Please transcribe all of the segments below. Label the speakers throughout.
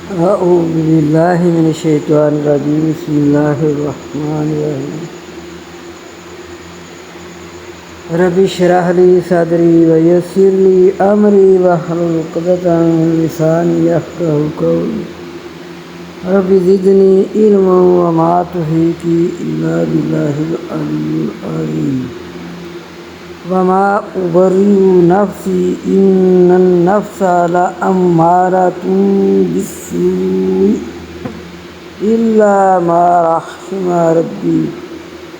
Speaker 1: اعوذ باللہ من الشیطان الرجیم بسم اللہ الرحمن الرحیم رب اشرح لی صدری ویسر لی امری واحلل عقدۃ من لسانی یفقہوا قولی رب زدنی علما وما توفیقی الا باللہ العلی العظیم وما ابرئ نفسی ان النفس لامارۃ بالسوء الا ما رحم ربی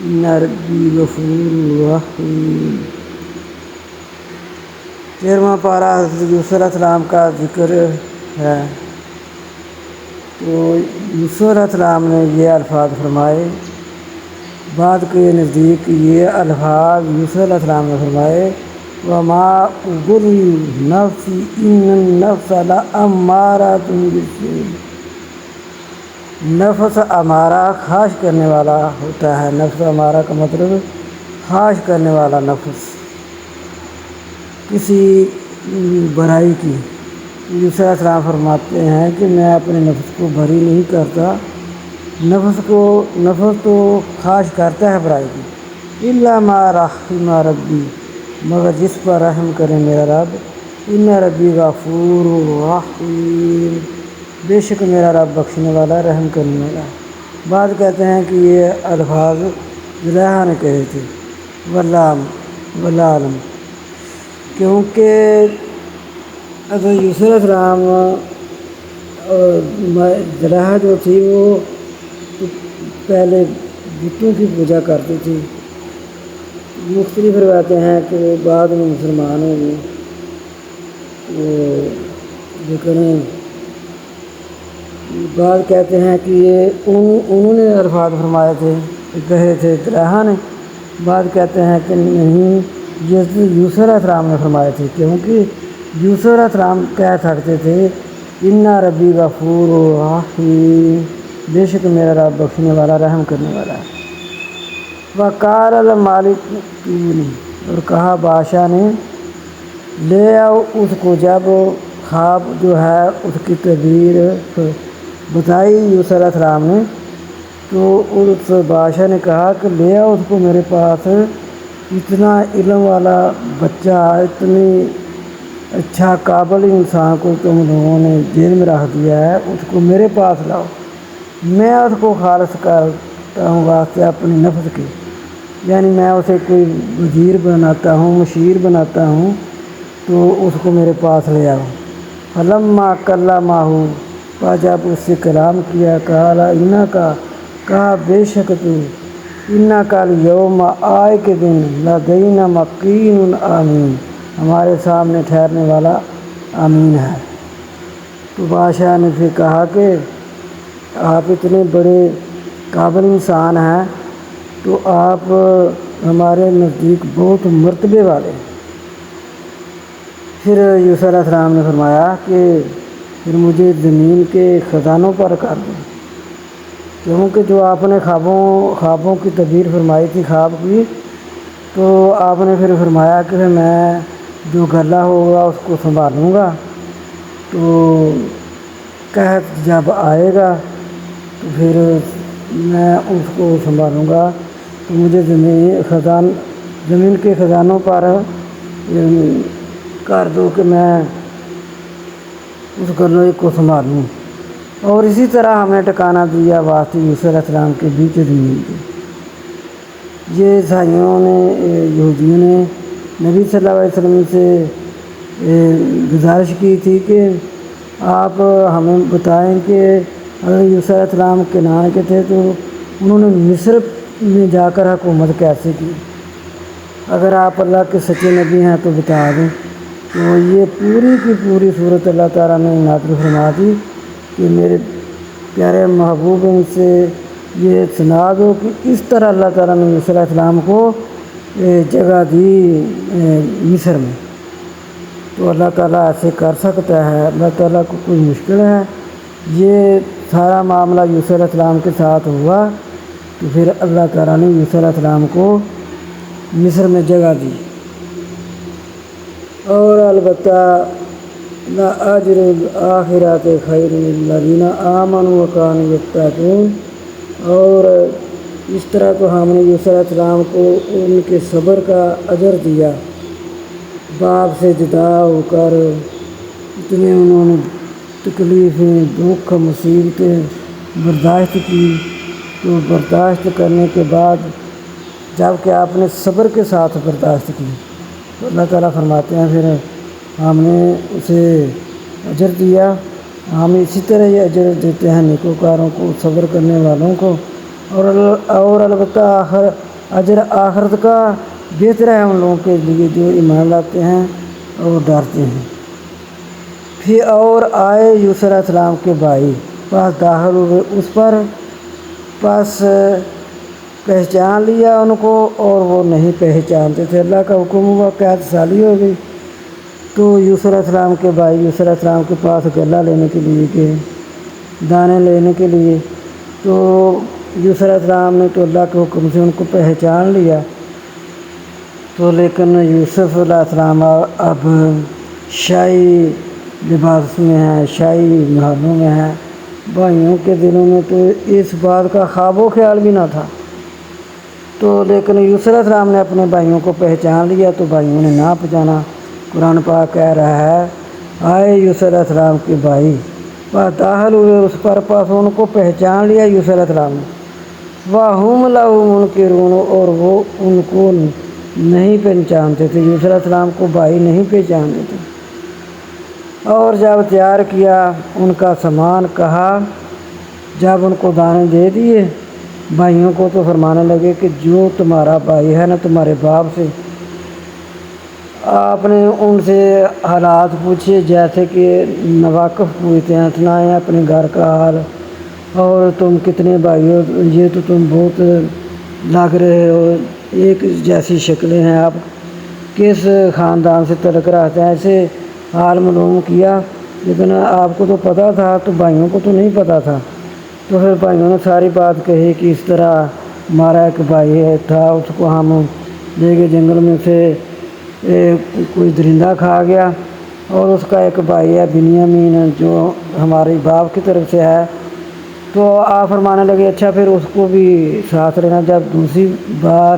Speaker 1: ان ربی غفور رحیم۔ 13واں پارہ حضرت یوسف علیہ السلام کا ذکر ہے۔ تو یوسف علیہ السلام نے یہ الفاظ فرمائے، بعد کے نزدیک یہ الفاظ یوسف علیہ السلام نے فرمائے، وما ابرئ نفسی ان النفس لامارۃ بالسوء۔ نفس امارہ خواہش کرنے والا ہوتا ہے۔ نفس امارہ کا مطلب خواہش کرنے والا نفس کسی برائی کی۔ یوسف علیہ السلام فرماتے ہیں کہ میں اپنے نفس کو بری نہیں کرتا، نفس تو خواہش کرتا ہے برائی کی، الا ما رحم ربی، مگر جس پر رحم کرے میرا رب، ان ربی غفور رحیم، بے شک میرا رب بخشنے والا رحم کرنے والا ہے۔ بعض کہتے ہیں کہ یہ الفاظ زلیخا نے کہے تھے، واللہ عالم، کیونکہ حضرت یوسف علیہ السلام زلیخا جو تھی وہ پہلے بتوں کی پوجا کرتی تھی۔ مختلف روایتیں ہیں کہ وہ بعد میں مسلمان ہو گئی، لیکن بعض کہتے ہیں کہ یہ انہوں نے الفاظ فرمائے تھے، کہے تھے زلیخا نے۔ بعض کہتے ہیں کہ نہیں، یہ یوسف علیہ السلام نے فرمائے تھے، کیونکہ یوسف علیہ السلام کہہ سکتے تھے ان ربی غفور رحیم، بے شک میرا رب بخشنے والا رحم کرنے والا ہے۔ وقال المالک ائتونی، اور کہا بادشاہ نے لے آؤ اس کو۔ جب خواب جو ہے اس کی تعبیر بتائی یوسف علیہ السلام نے، تو اس بادشاہ نے کہا کہ لے آؤ اس کو میرے پاس، اتنا علم والا بچہ، اتنی اچھا قابل انسان کو تم لوگوں نے جیل میں رکھ دیا ہے، اس کو میرے پاس لاؤ، میں اس کو خالص کرتا ہوں واسطے اپنے نفس کے، یعنی میں اسے کوئی وزیر بناتا ہوں، مشیر بناتا ہوں، تو اس کو میرے پاس لے آؤ۔ فلما کلمہ، جب اس سے کلام کیا، کہا بے شک تو، انکا الیوم، آج کے دن، لدینا مکین امین، ہمارے سامنے ٹھہرنے والا امین ہے۔ تو بادشاہ نے پھر کہا کہ آپ اتنے بڑے قابل انسان ہیں تو آپ ہمارے نزدیک بہت مرتبے والے۔ پھر یوسف علیہ السلام نے فرمایا کہ پھر مجھے زمین کے خزانوں پر کر دو، کیونکہ جو آپ نے خوابوں کی تعبیر فرمائی تھی، خواب کی، تو آپ نے پھر فرمایا کہ میں جو غلہ ہوگا اس کو سنبھالوں گا، تو قحط جب آئے گا تو پھر میں اس کو سنبھالوں گا، تو مجھے زمین کے خزانوں پر کر دو کہ میں اس غلے کو سنبھالوں۔ اور اسی طرح ہمیں ٹھکانہ دیا واسطے یوسف علیہ السلام کے بیچ زمین کے۔ یہ عیسائیوں نے، یہودیوں نے نبی صلی اللہ علیہ وسلم سے گزارش کی تھی کہ آپ ہمیں بتائیں کہ اگر یوسف علیہ السلام کنعان کے تھے تو انہوں نے مصر میں جا کر حکومت کیسے کی، اگر آپ اللہ کے سچے نبی ہیں تو بتا دیں۔ تو یہ پوری کی پوری صورت اللہ تعالیٰ نے نازل فرما دی کہ میرے پیارے محبوب ان سے یہ سنا دو کہ اس طرح اللہ تعالیٰ نے یوسف علیہ السلام کو جگہ دی مصر میں۔ تو اللہ تعالیٰ ایسے کر سکتا ہے، اللہ تعالیٰ کو کوئی مشکل ہے؟ یہ سارا معاملہ یوسف علیہ السلام کے ساتھ ہوا، تو پھر اللہ تعالیٰ نے یوسف علیہ السلام کو مصر میں جگہ دی۔ اور البتہ لأجر الآخرات خیر للذین آمنوا وکانوا یتقون۔ اور اس طرح تو ہم نے یوسف علیہ السلام کو ان کے صبر کا اجر دیا، باپ سے جدا ہو کر اتنے انہوں نے تکلیفیں، دکھ، مصیبتیں برداشت کی، تو برداشت کرنے کے بعد جب کہ آپ نے صبر کے ساتھ برداشت کی تو اللہ تعالیٰ فرماتے ہیں پھر ہم نے اسے اجر دیا۔ ہم اسی طرح یہ اجر دیتے ہیں نیکوکاروں کو، صبر کرنے والوں کو، اور البتہ اجر آخرت کا بہتر ہے ان لوگوں کے لیے جو ایمان لاتے ہیں اور ڈرتے ہیں۔ پھر اور آئے یوسف علیہ السلام کے بھائی، پاس داخل ہوئے اس پر، پس پہچان لیا ان کو اور وہ نہیں پہچانتے تھے۔ اللہ کا حکم ہوا، قحط سالی ہو گئی، تو یوسف علیہ السلام کے بھائی یوسف علیہ السلام کے پاس غلہ لینے کے لیے گئے، دانے لینے کے لیے، تو یوسف علیہ السلام نے تو اللہ کے حکم سے ان کو پہچان لیا، تو لیکن یوسف علیہ السلام اب شاہی لباس میں ہیں، شاہی محلوں میں ہیں۔ بھائیوں کے دلوں میں تو اس بات کا خواب و خیال بھی نہ تھا، تو لیکن یوسف علیہ السلام نے اپنے بھائیوں کو پہچان لیا تو بھائیوں نے نہ پہچانا۔ قرآن پاک کہہ رہا ہے، آئے یوسف علیہ السلام کے بھائی، پاس داخل ہوئے اس پر، پاس ان کو پہچان لیا یوسف علیہ السلام نے، وَهُمْ لَهُ مُنْكِرُونَ، اور وہ ان کو نہیں پہچانتے تھے، یوسف علیہ السلام کو بھائی نہیں پہچانتے تھے۔ اور جب تیار کیا ان کا سامان، کہا جب ان کو دانے دے دیے بھائیوں کو تو فرمانے لگے کہ جو تمہارا بھائی ہے نا تمہارے باپ سے، آپ نے ان سے حالات پوچھے جیسے کہ ناواقف پوچھتے ہیں، سنائیں اپنے گھر کا حال، اور تم کتنے بھائی ہو، یہ تو تم بہت لگ رہے ہو، ایک جیسی شکلیں ہیں، آپ کس خاندان سے تعلق رکھتے ہیں، ایسے حال معلوم کیا۔ لیکن آپ کو تو پتہ تھا، تو بھائیوں کو تو نہیں پتہ تھا، تو پھر بھائیوں نے ساری بات کہی کہ اس طرح ہمارا ایک بھائی تھا، اس کو ہم لے کے جنگل میں سے کوئی درندہ کھا گیا، اور اس کا ایک بھائی ہے بنیامین جو ہمارے باپ کی طرف سے ہے، تو آپ فرمانے لگے اچھا پھر اس کو بھی ساتھ لینا، جب دوسری بار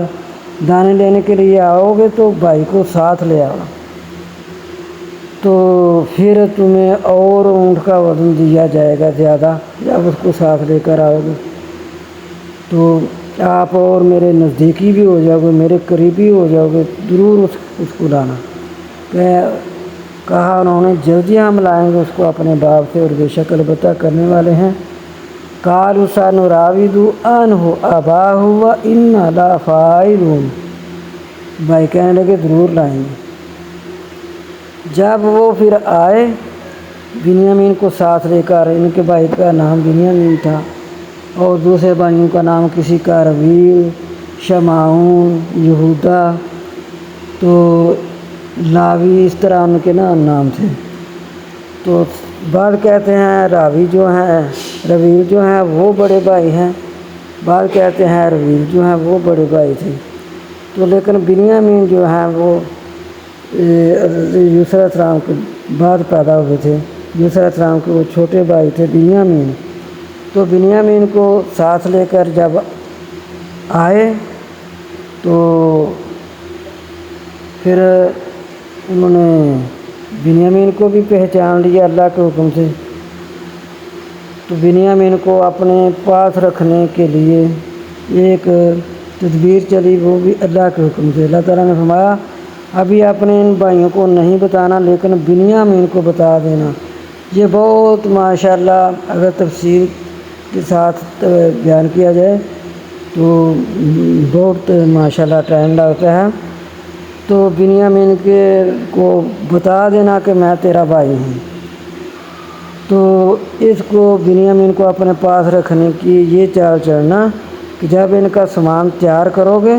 Speaker 1: دانے لینے کے لیے آؤ گے تو بھائی کو ساتھ لے آؤ، تو پھر تمہیں اور اونٹ کا وزن دیا جائے گا زیادہ، جب اس کو ساتھ لے کر آؤ گے تو آپ اور میرے نزدیکی بھی ہو جاؤ گے، میرے قریبی ہو جاؤ گے، ضرور اس کو لانا۔ کہا انہوں نے جلدی ہم لائیں گے اس کو اپنے باپ سے، اور بے شک البتہ کرنے والے ہیں۔ قالوا سنراود عنہ اباہ وإنا لفاعلون، بھائی کہنے لگے ضرور لائیں گے۔ جب وہ پھر آئے بنیامین کو ساتھ لے کر، ان کے بھائی کا نام بنیامین تھا اور دوسرے بھائیوں کا نام کسی کا رویل، شمعون، یہودا، تو لاوی، اس طرح ان کے نام تھے۔ تو بعض کہتے ہیں راوی جو ہیں، رویل جو ہیں وہ بڑے بھائی ہیں، بعض کہتے ہیں رویل جو ہیں وہ بڑے بھائی تھے، تو لیکن بنیامین جو ہیں وہ یوسف علیہ السلام کے بعد پیدا ہوئے تھے، یوسف علیہ السلام کے وہ چھوٹے بھائی تھے بنیامین۔ تو بنیامین کو ساتھ لے کر جب آئے تو پھر انہوں نے بنیامین کو بھی پہچان لیا اللہ کے حکم سے، تو بنیامین کو اپنے پاس رکھنے کے لیے ایک تدبیر چلی، وہ بھی اللہ کے حکم سے۔ اللہ تعالیٰ نے فرمایا ابھی اپنے ان بھائیوں کو نہیں بتانا، لیکن بنیامین کو بتا دینا۔ یہ بہت ماشاءاللہ اگر تفصیل کے ساتھ بیان کیا جائے تو بہت ماشاءاللہ ٹائم لگتا ہے، تو بنیامین کو بتا دینا کہ میں تیرا بھائی ہوں، تو اس کو بنیامین کو اپنے پاس رکھنے کی یہ چال چلنا کہ جب ان کا سامان تیار کرو گے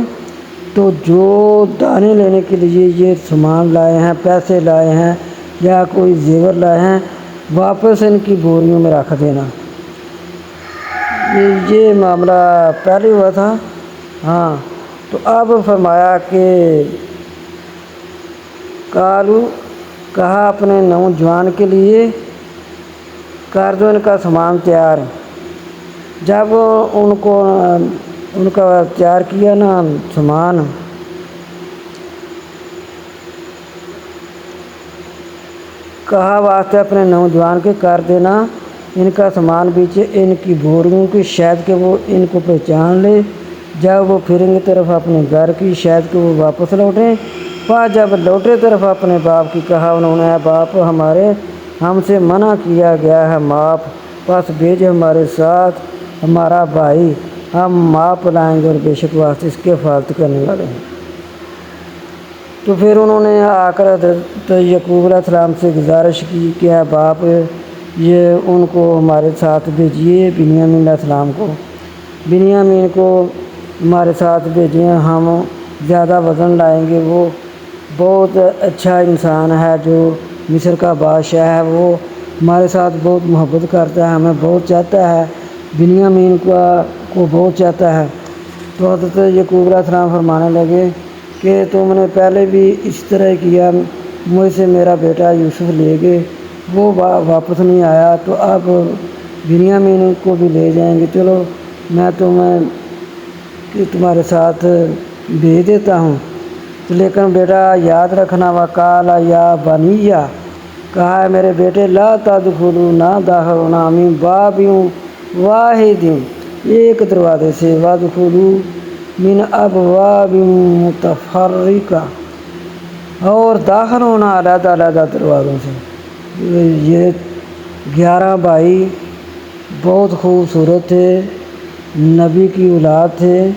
Speaker 1: تو جو دانے لینے کے لیے یہ سامان لائے ہیں، پیسے لائے ہیں یا کوئی زیور لائے ہیں، واپس ان کی بوریوں میں رکھ دینا۔ یہ معاملہ پہلے ہوا تھا، ہاں۔ تو اب فرمایا کہ قالوا کہا اپنے نوجوان کے لیے کر دو ان کا سامان تیار۔ جب ان کا تیار کیا نا سامان، کہا واسطے اپنے نوجوان کے کر دینا ان کا سامان بیچے ان کی بوریوں کی، شاید کہ وہ ان کو پہچان لے جب وہ پھریں گے طرف اپنے گھر کی، شاید کہ وہ واپس لوٹیں۔ پس جب لوٹے طرف اپنے باپ کی، کہا انہوں نے اے باپ ہمارے، ہم سے منع کیا گیا ہے معاف، پس بھیج ہمارے ساتھ ہمارا بھائی، ہم معاف لائیں گے اور بے شک واسطے اس کے حفاظت کرنے والے ہیں۔ تو پھر انہوں نے آ کر حضرت یعقوب علیہ السلام سے گزارش کی کہ اے باپ یہ ان کو ہمارے ساتھ بھیجیے، بنیامین علیہ السلام کو، بنیامین کو ہمارے ساتھ بھیجیے، ہم زیادہ وزن لائیں گے۔ وہ بہت اچھا انسان ہے جو مصر کا بادشاہ ہے، وہ ہمارے ساتھ بہت محبت کرتا ہے، ہمیں بہت چاہتا ہے، بنیامین کو بہت چاہتا ہے۔ تو حضرت یعقوب علیہ السلام فرمانے لگے کہ تم نے پہلے بھی اس طرح کیا، مجھ سے میرا بیٹا یوسف لے گئے، وہ واپس نہیں آیا، تو اب بنیامین کو بھی لے جائیں گے، چلو میں تمہارے ساتھ بھیج دیتا ہوں۔ لیکن بیٹا یاد رکھنا، وقال یا بنیہ، کہا ہے میرے بیٹے، لا تدخلوا، نہ داخل ہونا، من باب واحد، ایک دروازے سے، وادخلوا من ابواب متفرقہ، اور داخل ہونا علیحدہ علیحدہ دروازوں سے۔ یہ 11 بھائی بہت خوبصورت تھے، نبی کی اولاد تھے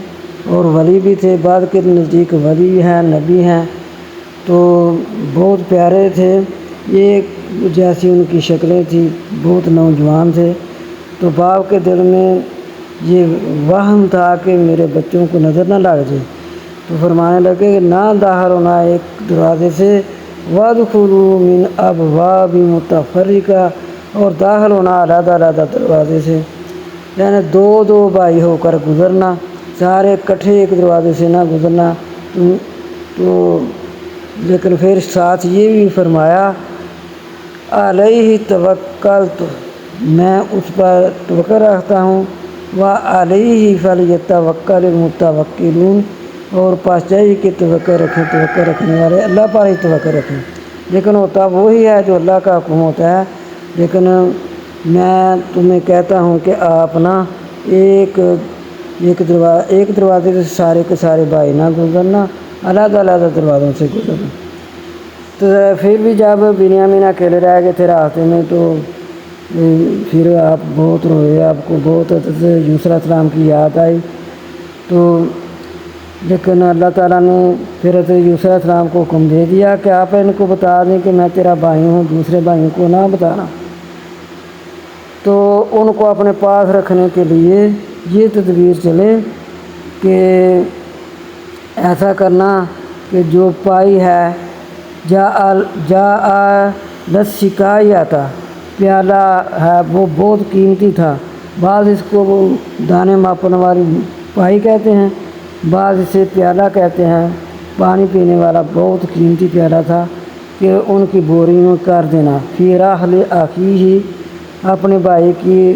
Speaker 1: اور ولی بھی تھے، بعد کے نزدیک ولی ہیں، نبی ہیں، تو بہت پیارے تھے، ایک جیسی ان کی شکلیں تھیں، بہت نوجوان تھے۔ تو باپ کے دل میں یہ وہم تھا کہ میرے بچوں کو نظر نہ لگ جائے، تو فرمانے لگے کہ نہ داخل ہونا ایک دروازے سے، وادخلوا من ابواب متفرقہ، اور داخل ہونا علیحدہ علیحدہ دروازے سے، یعنی دو بھائی ہو کر گزرنا، سارے اکٹھے ایک دروازے سے نہ گزرنا۔ تو لیکن پھر ساتھ یہ بھی فرمایا علیہ توکلت، میں اس پر توکل رکھتا ہوں، وعلیہ فلیتوکل المتوکلون، اور پاس چاہیے کہ توکل رکھنے والے اللہ پر ہی توکل رکھیں، لیکن ہوتا وہی ہے جو اللہ کا حکم ہوتا ہے۔ لیکن میں تمہیں کہتا ہوں کہ آپ نا ایک دروازے سے سارے کے سارے بھائی نہ گزرنا، علیحدہ علیحدہ دروازوں سے گزرنا۔ تو پھر بھی جب بنیامین اکیلے رہ گئے تھے راستے میں، تو پھر آپ بہت روئے، آپ کو بہت حضرت یوسف علیہ السلام کی یاد آئی۔ تو لیکن اللہ تعالیٰ نے پھر حضرت یوسف علیہ السلام کو حکم دے دیا کہ آپ ان کو بتا دیں کہ میں تیرا بھائی ہوں، دوسرے بھائیوں کو نہ بتانا۔ تو ان کو اپنے پاس رکھنے کے لیے یہ تدبیر چلے کہ ایسا کرنا کہ جو پائی ہے جا لسکائی آتا، پیالہ ہے وہ بہت قیمتی تھا، بعض اس کو وہ دانے ماپنے والی پائی کہتے ہیں، بعض اسے پیالہ کہتے ہیں، پانی پینے والا بہت قیمتی پیالہ تھا، کہ ان کی بوری میں کر دینا، فی رحل اخیہ، اپنے بھائی کی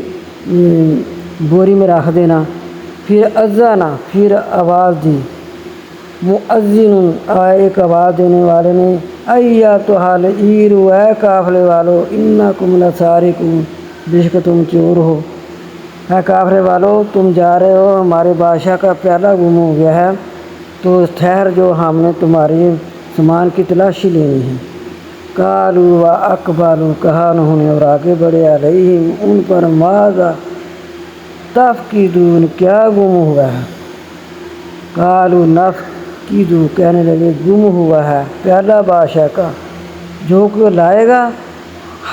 Speaker 1: بوری میں رکھ دینا۔ پھر اذن، پھر آواز دی، مؤذن، ایک آواز دینے والے نے، ایھا العیر، اے قافلے والو، انکم لسارقون، بے شک تم چور ہو، اے قافلے والو تم جا رہے ہو، ہمارے بادشاہ کا پیالہ گم ہو گیا ہے، تو ٹھہر جو، ہم نے تمہاری سامان کی تلاشی لینی ہے۔ قالوا واقبلوا، کہا انہوں نے اور آگے بڑھے، علیہم، ان پر، ماذا تفقدون، کیا گم ہوا ہے؟ قالوا نفقد، کہنے لگے گم ہوا ہے پیالہ بادشاہ کا، جو کوئی لائے گا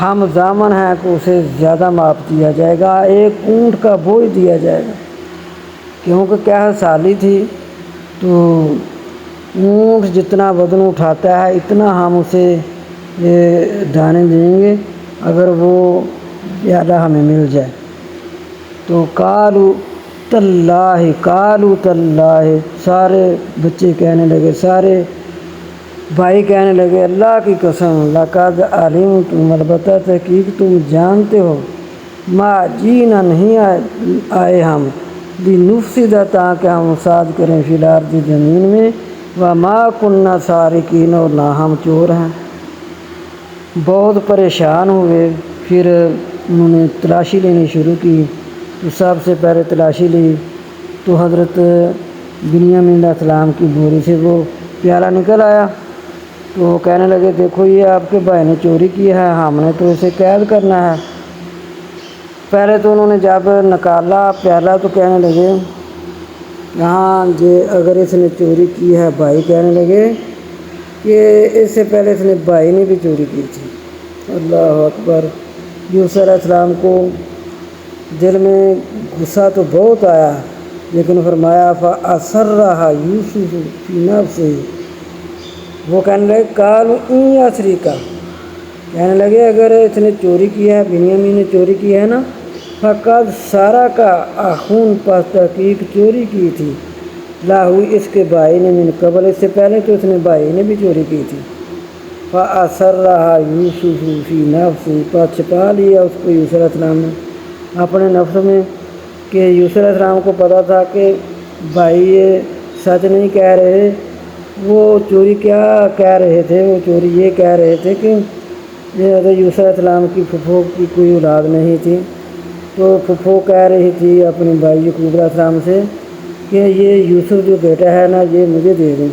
Speaker 1: ہم ضامن ہیں کہ اسے زیادہ ماپ دیا جائے گا، ایک اونٹ کا بوجھ دیا جائے گا، کیونکہ کیا سالی تھی، تو اونٹ جتنا وزن اٹھاتا ہے اتنا ہم اسے دانے دیں گے اگر وہ پیالہ ہمیں مل جائے۔ تو قالوا تاللہ، سارے بچے کہنے لگے، سارے بھائی کہنے لگے اللہ کی قسم لقد علمتم البتہ تحقیق تم جانتے ہو ما جینا نہیں آئے ہم لنفسد تاکہ ہم فساد کریں فی الارض زمین میں وما کننا سارقین اور نہ ہم چور ہیں۔ بہت پریشان ہوئے، پھر انہوں نے تلاشی لینی شروع کی۔ تو سب سے پہلے تلاشی لی تو حضرت بنیامین علیہ السلام کی بوری سے وہ پیالہ نکل آیا۔ تو وہ کہنے لگے دیکھو یہ آپ کے بھائی نے چوری کی ہے، ہم نے تو اسے قید کرنا ہے۔ پہلے تو انہوں نے جب نکالا پیالہ تو کہنے لگے ہاں جی اگر اس نے چوری کی ہے، بھائی کہنے لگے کہ اس سے پہلے اس نے بھائی نے بھی چوری کی تھی۔ اللہ اکبر۔ یوسف علیہ السلام کو دل میں غصہ تو بہت آیا، لیکن فرمایا فَأَسَرَّهَا يُوسُفُ فِي نَفْسِهِ، وہ کہنے لگے قَالُوا إِنْ يَسْرِقَ، کہنے لگے اگر اس نے چوری کی ہے، بنیامین نے چوری کی ہے نا، فقد سرق اخون، پس تحقیق چوری کی تھی، لاہو اس کے بھائی نے من قبل، اس سے پہلے تو اس نے بھائی نے بھی چوری کی تھی۔ فَأَسَرَّهَا يُوسُفُ فِي نَفْسِهِ، پس چھپا لیا اس کو یوسف علیہ السلام نے اپنے نفس میں، کہ یوسف علیہ السلام کو پتہ تھا کہ بھائی یہ سچ نہیں کہہ رہے، وہ چوری کیا کہہ رہے تھے، وہ چوری یہ کہہ رہے تھے کہ یہ حضرت یوسف علیہ السلام کی پھپھو کی کوئی اولاد نہیں تھی، تو پھپھو کہہ رہی تھی اپنے بھائی یعقوب علیہ السلام سے کہ یہ یوسف جو بیٹا ہے نا یہ مجھے دے دیں۔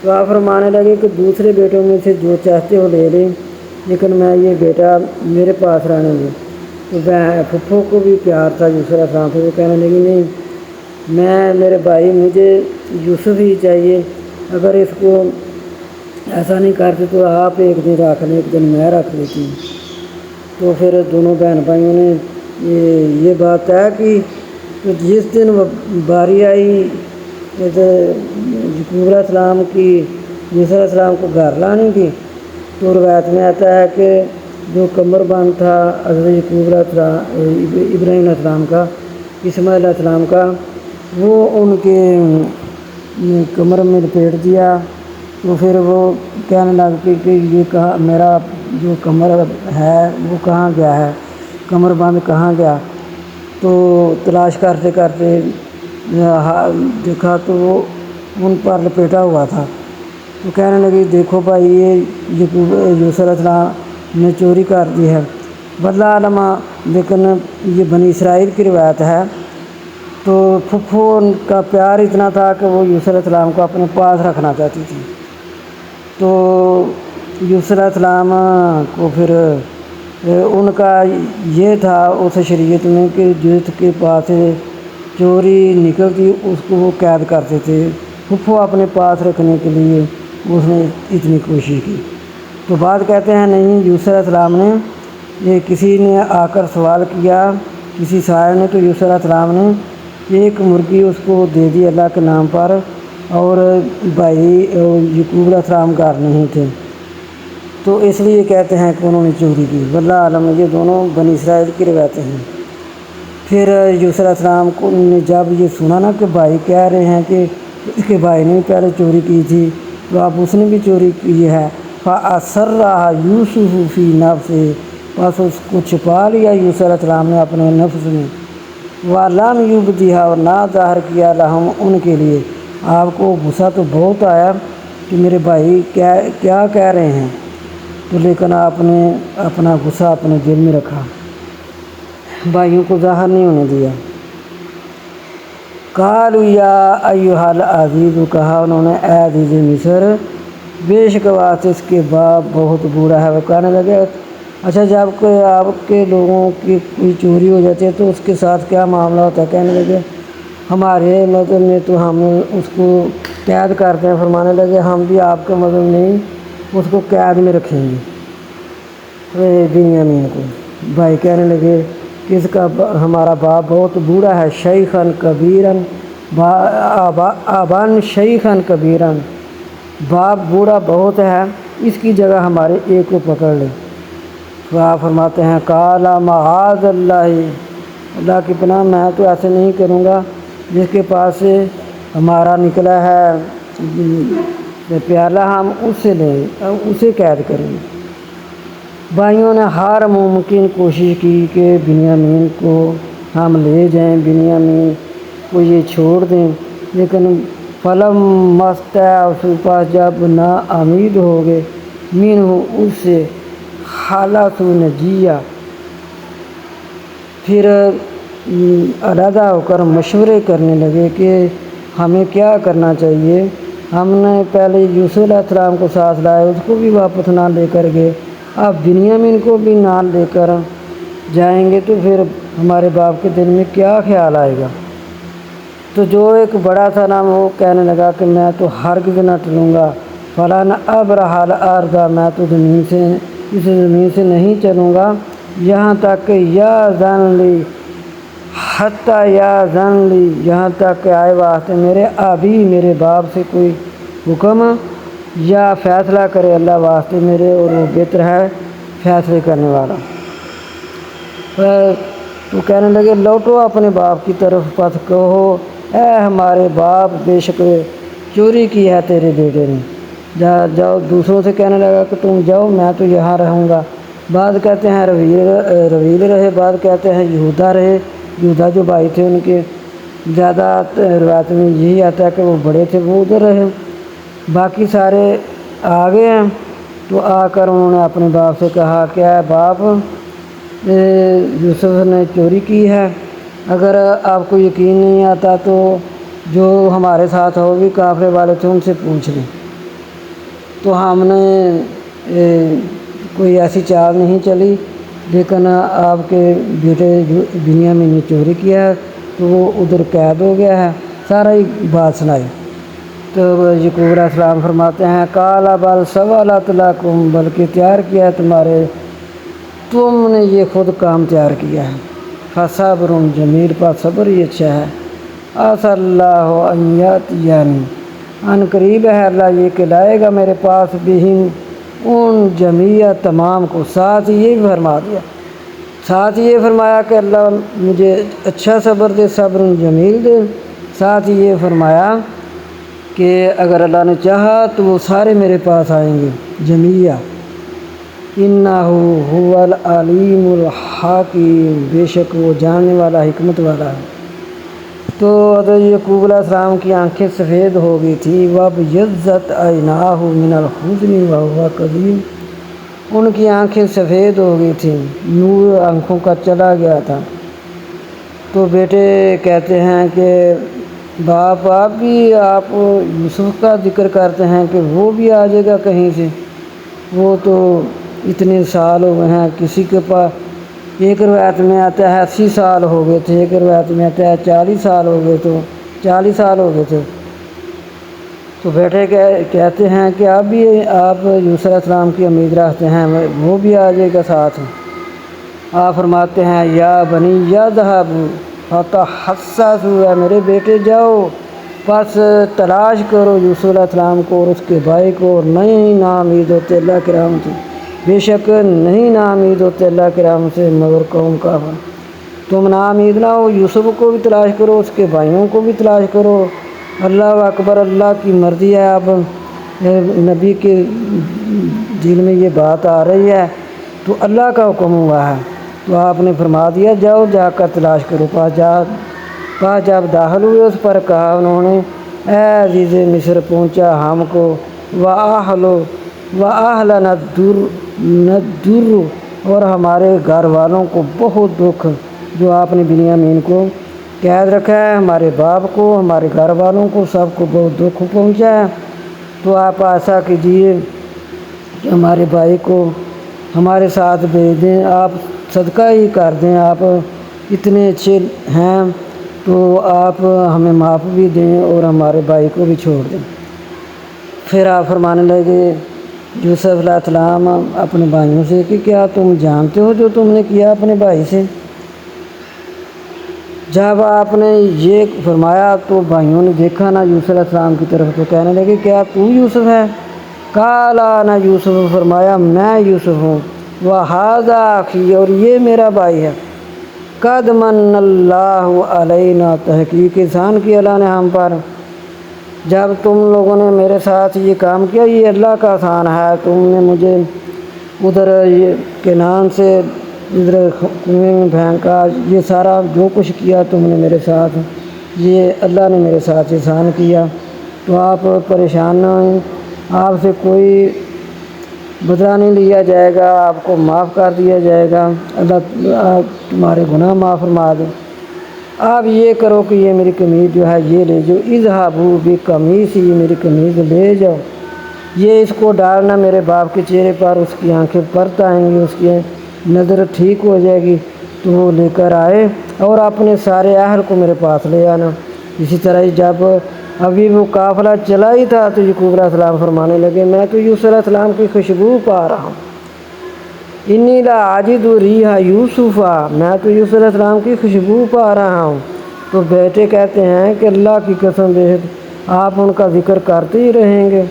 Speaker 1: تو آپ فرمانے لگے کہ دوسرے بیٹوں میں سے جو چاہتے ہو لے لیں، لیکن میں یہ بیٹا میرے پاس رہنے دوں۔ تو پھپھو کو بھی پیار تھا یوسف علیہ السلام سے، وہ کہنے لگی نہیں، میرے بھائی مجھے یوسف ہی چاہیے، اگر اس کو ایسا نہیں کرتے تو آپ ایک دن رکھ لیں، ایک دن میں رکھ لیتی ہوں۔ تو پھر دونوں بہن بھائیوں نے یہ بات طے کی کہ جس دن باری آئی یعقوب علیہ السلام کی یوسف علیہ السلام کو گھر لانے کی، تو روایت میں آتا ہے کہ جو کمر بند تھا حضرت یعقوب علیہ السلام، ابراہیم علیہ السلام کا، اسماعیل علیہ السلام کا، وہ ان کے کمر میں لپیٹ دیا۔ تو پھر وہ کہنے لگا کہ یہ کہا میرا جو کمر ہے وہ کہاں گیا ہے، کمر بند کہاں گیا؟ تو تلاش کرتے کرتے دیکھا تو وہ ان پر لپیٹا ہوا تھا۔ تو کہنے لگی دیکھو بھائی یہ یوسف علیہ السلام نے چوری کر دی ہے، واللہ علم، لیکن یہ بنی اسرائیل کی روایت ہے۔ تو پھپھو کا پیار اتنا تھا کہ وہ یوسف علیہ السلام کو اپنے پاس رکھنا چاہتی تھی۔ تو یوسف علیہ السلام کو پھر ان کا یہ تھا اس شریعت میں کہ جس کے پاس چوری نکلتی اس کو وہ قید کرتے تھے، پھپھو اپنے پاس رکھنے کے لیے اس نے اتنی کوشش کی۔ تو بعد کہتے ہیں نہیں، یوسف علیہ السلام نے یہ کسی نے آ کر سوال کیا، کسی سائل نے، تو یوسف علیہ السلام نے ایک مرغی اس کو دے دی اللہ کے نام پر، اور بھائی یعقوب علیہ السلام گھر نہیں تھے، تو اس لیے کہتے ہیں کہ انہوں نے چوری کی۔ واللہ عالم، یہ دونوں بنی اسرائیل کی روایتیں ہیں۔ پھر یوسف علیہ السلام کو نے جب یہ سنا نا کہ بھائی کہہ رہے ہیں کہ اس کے بھائی نے بھی پہلے چوری کی تھی، تو اب اس نے بھی چوری کی ہے، فَأَسَرَّهَا يُوسُفُ فِي نَفْسِهِ، بس اس کو چھپا لیا یوسف علیہ السلام نے اپنے نفس میں، وَلَمْ يُبْدِهَا، اور نہ ظاہر کیا لَهُمْ ان کے لیے۔ آپ کو غصہ تو بہت آیا کہ میرے بھائی کیا کہہ رہے ہیں، تو لیکن آپ نے اپنا غصہ اپنے دل میں رکھا، بھائیوں کو ظاہر نہیں ہونے دیا۔ قَالُوا يَا أَيُّهَا الْعَزِيزُ، کہا انہوں نے اے عزیز مصر، بے شک واسطے اس کے باپ بہت برا ہے۔ وہ کہنے لگے اچھا جب کوئی آپ کے لوگوں کی کوئی چوری ہو جاتی ہے تو اس کے ساتھ کیا معاملہ ہوتا ہے؟ کہنے لگے ہمارے مذہب میں تو ہم اس کو قید کرتے ہیں۔ فرمانے لگے ہم بھی آپ کے مذہب نہیں، اس کو قید میں رکھیں گے بنیامین کو۔ بھائی کہنے لگے کہ اس کا ہمارا باپ بہت بوڑھا ہے، شیخاً کبیراً، آباً شیخاً کبیراً، باپ بوڑھا بہت ہے، اس کی جگہ ہمارے ایک کو پکڑ لے۔ تو آپ فرماتے ہیں قال معاذ اللہ، اللہ کی پناہ، میں تو ایسے نہیں کروں گا، جس کے پاس سے ہمارا نکلا ہے سے پیالہ ہم اسے لیں، اسے قید کریں گے۔ بھائیوں نے ہر ممکن کوشش کی کہ بنیامین کو ہم لے جائیں، بنیامین کو یہ چھوڑ دیں، لیکن فلم مستع اس کے پاس جب نا امید ہو گئے، مین ہو اس سے حالت نجیہ، پھر علیحدہ ہو کر مشورے کرنے لگے کہ ہمیں کیا کرنا چاہیے۔ ہم نے پہلے یوسف علیہ السلام کو ساتھ لائے، اس کو بھی واپس نہ لے کر گئے، اب بنیامین کو بھی نہ لے کر جائیں گے تو پھر ہمارے باپ کے دل میں کیا خیال آئے گا۔ تو جو ایک بڑا تھا نا وہ کہنے لگا کہ میں تو ہرگز نہ ٹلوں گا، فلاں ابرح الارض، میں تو اس زمین سے نہیں چلوں گا یہاں تک کہ یأذن لی، حتیٰ یأذن لی، یہاں تک کہ آئے واسطے میرے ابھی، میرے باپ سے کوئی حکم یا فیصلہ کرے اللہ واسطے میرے، اور وہ بہتر ہے فیصلے کرنے والا۔ تو کہنے لگے لوٹو اپنے باپ کی طرف، پس کہو اے ہمارے باپ، بے شک چوری کی ہے تیرے بیٹے نے، جاؤ۔ دوسروں سے کہنے لگا کہ تم جاؤ، میں تو یہاں رہوں گا۔ بعض کہتے ہیں رویل رہے، بعض کہتے ہیں یہودا رہے، یہودا جو بھائی تھے ان کے، زیادہ روایت میں یہی آتا ہے کہ وہ بڑے تھے، وہ ادھر رہے۔ باقی سارے آ گئے ہیں۔ تو آ کر انہوں نے اپنے باپ سے کہا کہ اے باپ، یوسف نے چوری کی ہے، اگر آپ کو یقین نہیں آتا تو جو ہمارے ساتھ ہو بھی کافرے والے تھے ان سے پوچھ لیں۔ تو ہم نے کوئی ایسی چال نہیں چلی، لیکن آپ کے بیٹے بنیامین نے چوری کیا ہے تو وہ ادھر قید ہو گیا ہے، سارا ہی بات سنائی۔ تو یعقوب علیہ السلام فرماتے ہیں قال بل سولت لکم، بلکہ تیار کیا ہے تم نے یہ خود کام تیار کیا ہے، فصبر جمیل، پر صبر ہی اچھا ہے، عسیٰ اللہ ان یأتینی، ان قریب ہے اللہ یہ کہ لائے گا میرے پاس بہم ان جمیع تمام کو، ساتھ یہ بھی فرما دیا، ساتھ یہ فرمایا کہ اللہ مجھے اچھا صبر دے، صبر جمیل دے، ساتھ یہ فرمایا کہ اگر اللہ نے چاہا تو وہ سارے میرے پاس آئیں گے جمیع، انہ هو العلیم الحکیم، بے شک وہ جاننے والا حکمت والا ہے۔ تو حضرت یعقوب علیہ السلام کی آنکھیں سفید ہو گئی تھی، وابیضت عیناہ من الحزن وہو کظیم، ان کی آنکھیں سفید ہو گئی تھیں، نور آنکھوں کا چلا گیا تھا۔ تو بیٹے کہتے ہیں کہ باپ آپ بھی، آپ یوسف کا ذکر کرتے ہیں کہ وہ بھی آ جائے گا کہیں سے، وہ تو اتنے سال ہو گئے ہیں، کسی کے پاس ایک روایت میں آتا ہے 80 سال ہو گئے تھے، ایک روایت میں آتا ہے 40 سال ہو گئے، تو 40 سال ہو گئے تھے۔ تو بیٹے کہتے ہیں کہ اب بھی آپ یوسف علیہ السلام کی امید رکھتے ہیں، وہ بھی آ جائے گا ساتھ۔ آپ فرماتے ہیں یا بنی یذہبوا فتحسسوا، میرے بیٹے جاؤ پس تلاش کرو یوسف علیہ السلام کو اور اس کے بھائی کو، اور نہیں نا امید ہوتے اللہ کی رحمت سے، بے شک نہیں نا امید ہوتے اللہ کی رحمت سے مگر قوم کافر۔ تم نا امید نہ ہو، یوسف کو بھی تلاش کرو، اس کے بھائیوں کو بھی تلاش کرو، اللہ اکبر، اللہ کی مرضی ہے۔ اب نبی کے دل میں یہ بات آ رہی ہے تو اللہ کا حکم ہوا ہے، تو آپ نے فرما دیا جاؤ جا کر تلاش کرو۔ پاس جب داخل ہوئے اس پر کہا انہوں نے اے عزیز مصر، پہنچا ہم کو وَأَهْلَنَا الدُّرُّ، اور ہمارے گھر والوں کو بہت دکھ، جو آپ نے بنیامین کو قید رکھا ہے، ہمارے باپ کو، ہمارے گھر والوں کو، سب کو بہت دکھ پہنچا ہے۔ تو آپ ایسا کیجیے کہ ہمارے بھائی کو ہمارے ساتھ بھیج دیں، آپ صدقہ ہی کر دیں، آپ اتنے اچھے ہیں تو آپ ہمیں معاف بھی دیں اور ہمارے بھائی کو بھی چھوڑ دیں۔ پھر آپ فرمانے لگے یوسف علیہ السلام اپنے بھائیوں سے کہ کیا تم جانتے ہو جو تم نے کیا اپنے بھائی سے؟ جب آپ نے یہ فرمایا تو بھائیوں نے دیکھا نا یوسف علیہ السلام کی طرف، تو کہنے لگے کیا تو یوسف ہے؟ قال انا یوسف، فرمایا میں یوسف ہوں، وہذا اخی، اور یہ میرا بھائی ہے، قد من اللہ علینا، تحقیق احسان کی اللہ نے ہم پر، جب تم لوگوں نے میرے ساتھ یہ کام کیا، یہ اللہ کا احسان ہے، تم نے مجھے ادھر یہ کنعان سے ادھر کنویں میں پھینکا، یہ سارا جو کچھ کیا تم نے میرے ساتھ، یہ اللہ نے میرے ساتھ احسان کیا، تو آپ پریشان نہ ہوئیں، آپ سے کوئی بدلہ نہیں لیا جائے گا، آپ کو معاف کر دیا جائے گا، اللہ تمہارے گناہ معاف فرما دے۔ آپ یہ کرو کہ یہ میری قمیض جو ہے یہ لے جاؤ، اذھبوا بقمیصی، یہ میری قمیض لے جاؤ، یہ اس کو ڈالنا میرے باپ کے چہرے پر، اس کی آنکھیں پرت آئیں گی، اس کی نظر ٹھیک ہو جائے گی، تو وہ لے کر آئے اور اپنے سارے اہل کو میرے پاس لے آنا۔ اسی طرح جب ابھی وہ قافلہ چلا ہی تھا تو یعقوب علیہ السلام فرمانے لگے، میں تو یوسف علیہ السلام کی خوشبو پا رہا ہوں، انی لاجد ریح یوسف، میں تو یوسف علیہ السلام کی خوشبو پا رہا ہوں۔ تو بیٹے کہتے ہیں کہ اللہ کی قسم بے آپ ان کا ذکر کرتے ہی رہیں گے،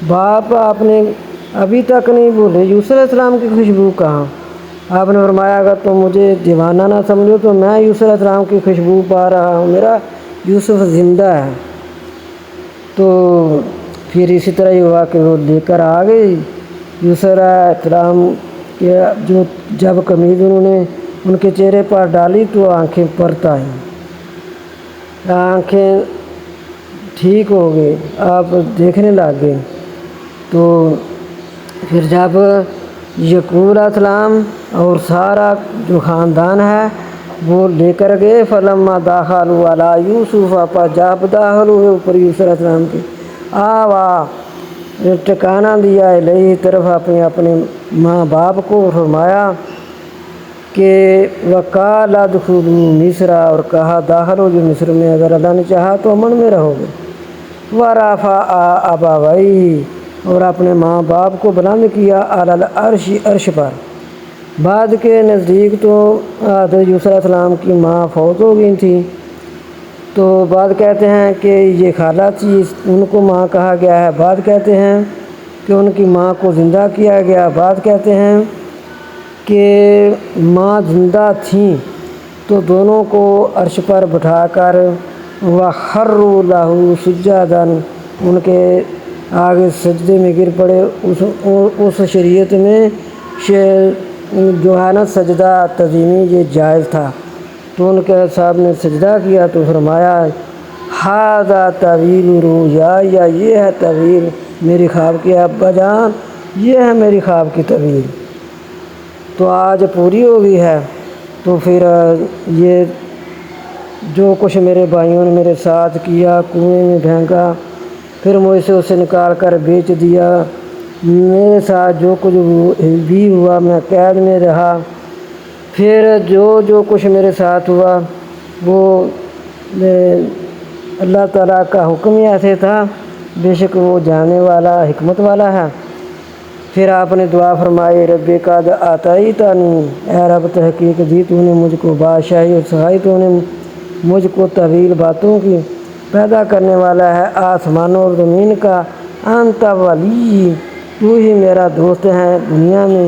Speaker 1: باپ آپ نے ابھی تک نہیں بولے یوسف علیہ السلام کی خوشبو کہاں؟ آپ نے فرمایا اگر تم مجھے دیوانہ نہ سمجھو تو میں یوسف علیہ السلام کی خوشبو پا رہا ہوں، میرا یوسف زندہ ہے۔ تو پھر اسی طرح یہ ہوا کہ وہ لے کر آ گئی یوسف علیہ السلام کہ جو جب قمیض انہوں نے ان کے چہرے پر ڈالی تو آنکھیں پرت آئیں، آنکھیں ٹھیک ہو گئی، آپ دیکھنے لگ گئے۔ تو پھر جب یعقوب علیہ السلام اور سارا جو خاندان ہے وہ لے کر گئے، فلما دخلوا علی یوسف، جب داخل ہوئے اوپر یوسف علیہ السلام کے، آوا ٹکانا دیا الیہ طرف اپنے ماں باپ کو، فرمایا کہ وقال ادخلوا مصر، اور کہا داخل ہو جو مصر میں، اگر اللہ نے چاہا تو امن میں رہو گے، ورفع ابویہ، اور اپنے ماں باپ کو بلند کیا، علی العرش، عرش پر۔ بعد کے نزدیک تو حضرت یوسف علیہ السلام کی ماں فوت ہو گئی تھی، تو بعد کہتے ہیں کہ یہ خالہ تھی، ان کو ماں کہا گیا ہے، بعد کہتے ہیں کہ ان کی ماں کو زندہ کیا گیا، بعد کہتے ہیں کہ ماں زندہ تھیں تو دونوں کو عرش پر بٹھا کر وَخَرُّوا لَهُ سُجَّدًا، ان کے آگے سجدے میں گر پڑے۔ اس شریعت میں جو ہے نا سجدہ تعظیمی یہ جائز تھا، تو ان کے صاحب نے سجدہ کیا تو فرمایا ھذا تأویل رؤیایا، یہ ہے تعویل میری خواب کی، ابا جان یہ ہے میری خواب کی تعویل، تو آج پوری ہو گئی ہے۔ تو پھر یہ جو کچھ میرے بھائیوں نے میرے ساتھ کیا، کنویں میں پھینکا، پھر مجھ سے اسے نکال کر بیچ دیا، میرے ساتھ جو کچھ بھی ہوا، میں قید میں رہا، پھر جو کچھ میرے ساتھ ہوا وہ اللہ تعالیٰ کا حکم ہی ایسے تھا، بے شک وہ جاننے والا حکمت والا ہے۔ پھر آپ نے دعا فرمائی رب قد آتیتنی، اے رب تحقیق دی تو نے مجھ کو بادشاہی، اور سکھائی تو نے مجھ کو طویل باتوں کی، پیدا کرنے والا ہے آسمانوں اور زمین کا، انت ولی، تو ہی میرا دوست ہے دنیا میں،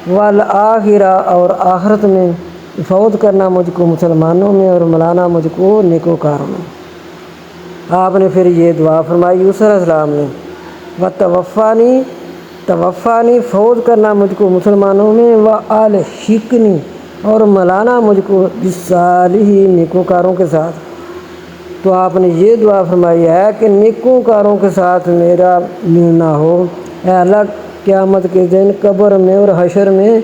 Speaker 1: والآخرہ، اور آخرت میں، فوت کرنا مجھ کو مسلمانوں میں اور ملانا مجھ کو نیکوکاروں میں۔ آپ نے پھر یہ دعا فرمائی یوسف علیہ السلام نے، وتوفانی، توفانی، فوت کرنا مجھ کو مسلمانوں میں، والحقنی، اور ملانا مجھ کو بالصالحین، نیکوکاروں کے ساتھ۔ تو آپ نے یہ دعا فرمائی ہے کہ نیکوکاروں کے ساتھ میرا ملنا ہو، اے اللہ قیامت کے دن قبر میں اور حشر میں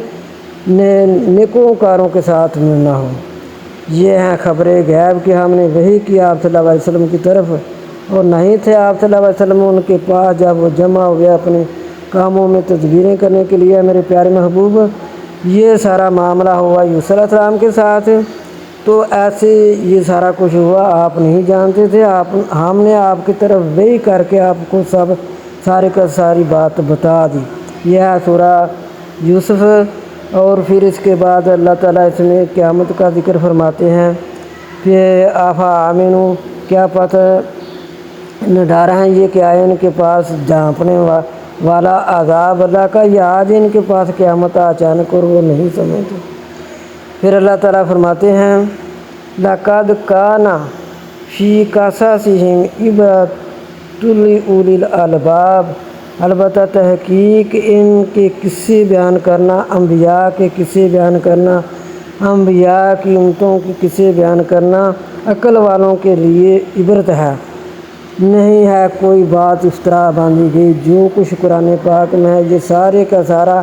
Speaker 1: نیکوکاروں کے ساتھ ملنا ہو۔ یہ ہیں خبر غیب کہ ہم نے وحی کیا آپ صلی اللہ علیہ وسلم کی طرف، اور نہیں تھے آپ صلی اللہ علیہ وسلم ان کے پاس جب وہ جمع ہوئے اپنے کاموں میں تدبیریں کرنے کے لیے۔ میرے پیارے محبوب، یہ سارا معاملہ ہوا یوسف علیہ السلام کے ساتھ، تو ایسے یہ سارا کچھ ہوا، آپ نہیں جانتے تھے، ہم نے آپ کی طرف وحی کر کے آپ کو سارے کا ساری بات بتا دی۔ یہ ہے سورہ یوسف، اور پھر اس کے بعد اللہ تعالیٰ اس میں قیامت کا ذکر فرماتے ہیں کہ آفا آمنو، کیا پتہ نہ ڈارا ہیں یہ کہ آئے ان کے پاس جھانپنے والا عذاب اللہ کا، یا آج ان کے پاس قیامت اچانک اور وہ نہیں سمجھتے۔ پھر اللہ تعالیٰ فرماتے ہیں لَقَدْ كَانَ فِي قَصَصِهِمْ اولی الالباب، البتہ تحقیق ان کے قصے بیان کرنا، انبیاء کے قصے بیان کرنا، انبیاء کی امتوں کے قصے بیان کرنا عقل والوں کے لیے عبرت ہے۔ نہیں ہے کوئی بات افطرا باندھی گئی، جو کچھ قرآن پاک میں ہے یہ سارے کا سارا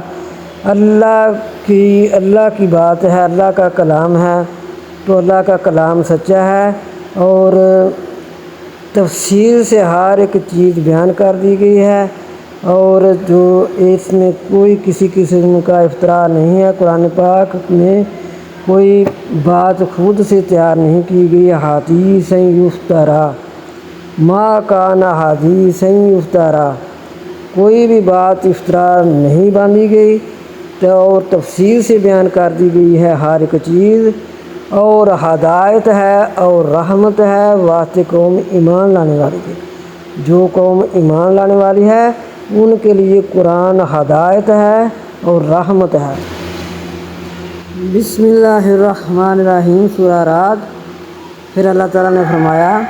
Speaker 1: اللہ کی بات ہے، اللہ کا کلام ہے۔ تو اللہ کا کلام سچا ہے اور تفصیل سے ہر ایک چیز بیان کر دی گئی ہے، اور جو اس میں کوئی کسی قسم کا افتراء نہیں ہے۔ قرآن پاک میں کوئی بات خود سے تیار نہیں کی گئی۔ حدیث یفترا ما کان حدیث یفترا، کوئی بھی بات افتراء نہیں باندھی گئی اور تفصیل سے بیان کر دی گئی ہے ہر ایک چیز، اور ہدایت ہے اور رحمت ہے واسطے قوم ایمان لانے والی کی۔ جو قوم ایمان لانے والی ہے ان کے لیے قرآن ہدایت ہے اور رحمت ہے۔ بسم اللہ الرحمن الرحیم، سورہ رعد۔ پھر اللہ تعالیٰ نے فرمایا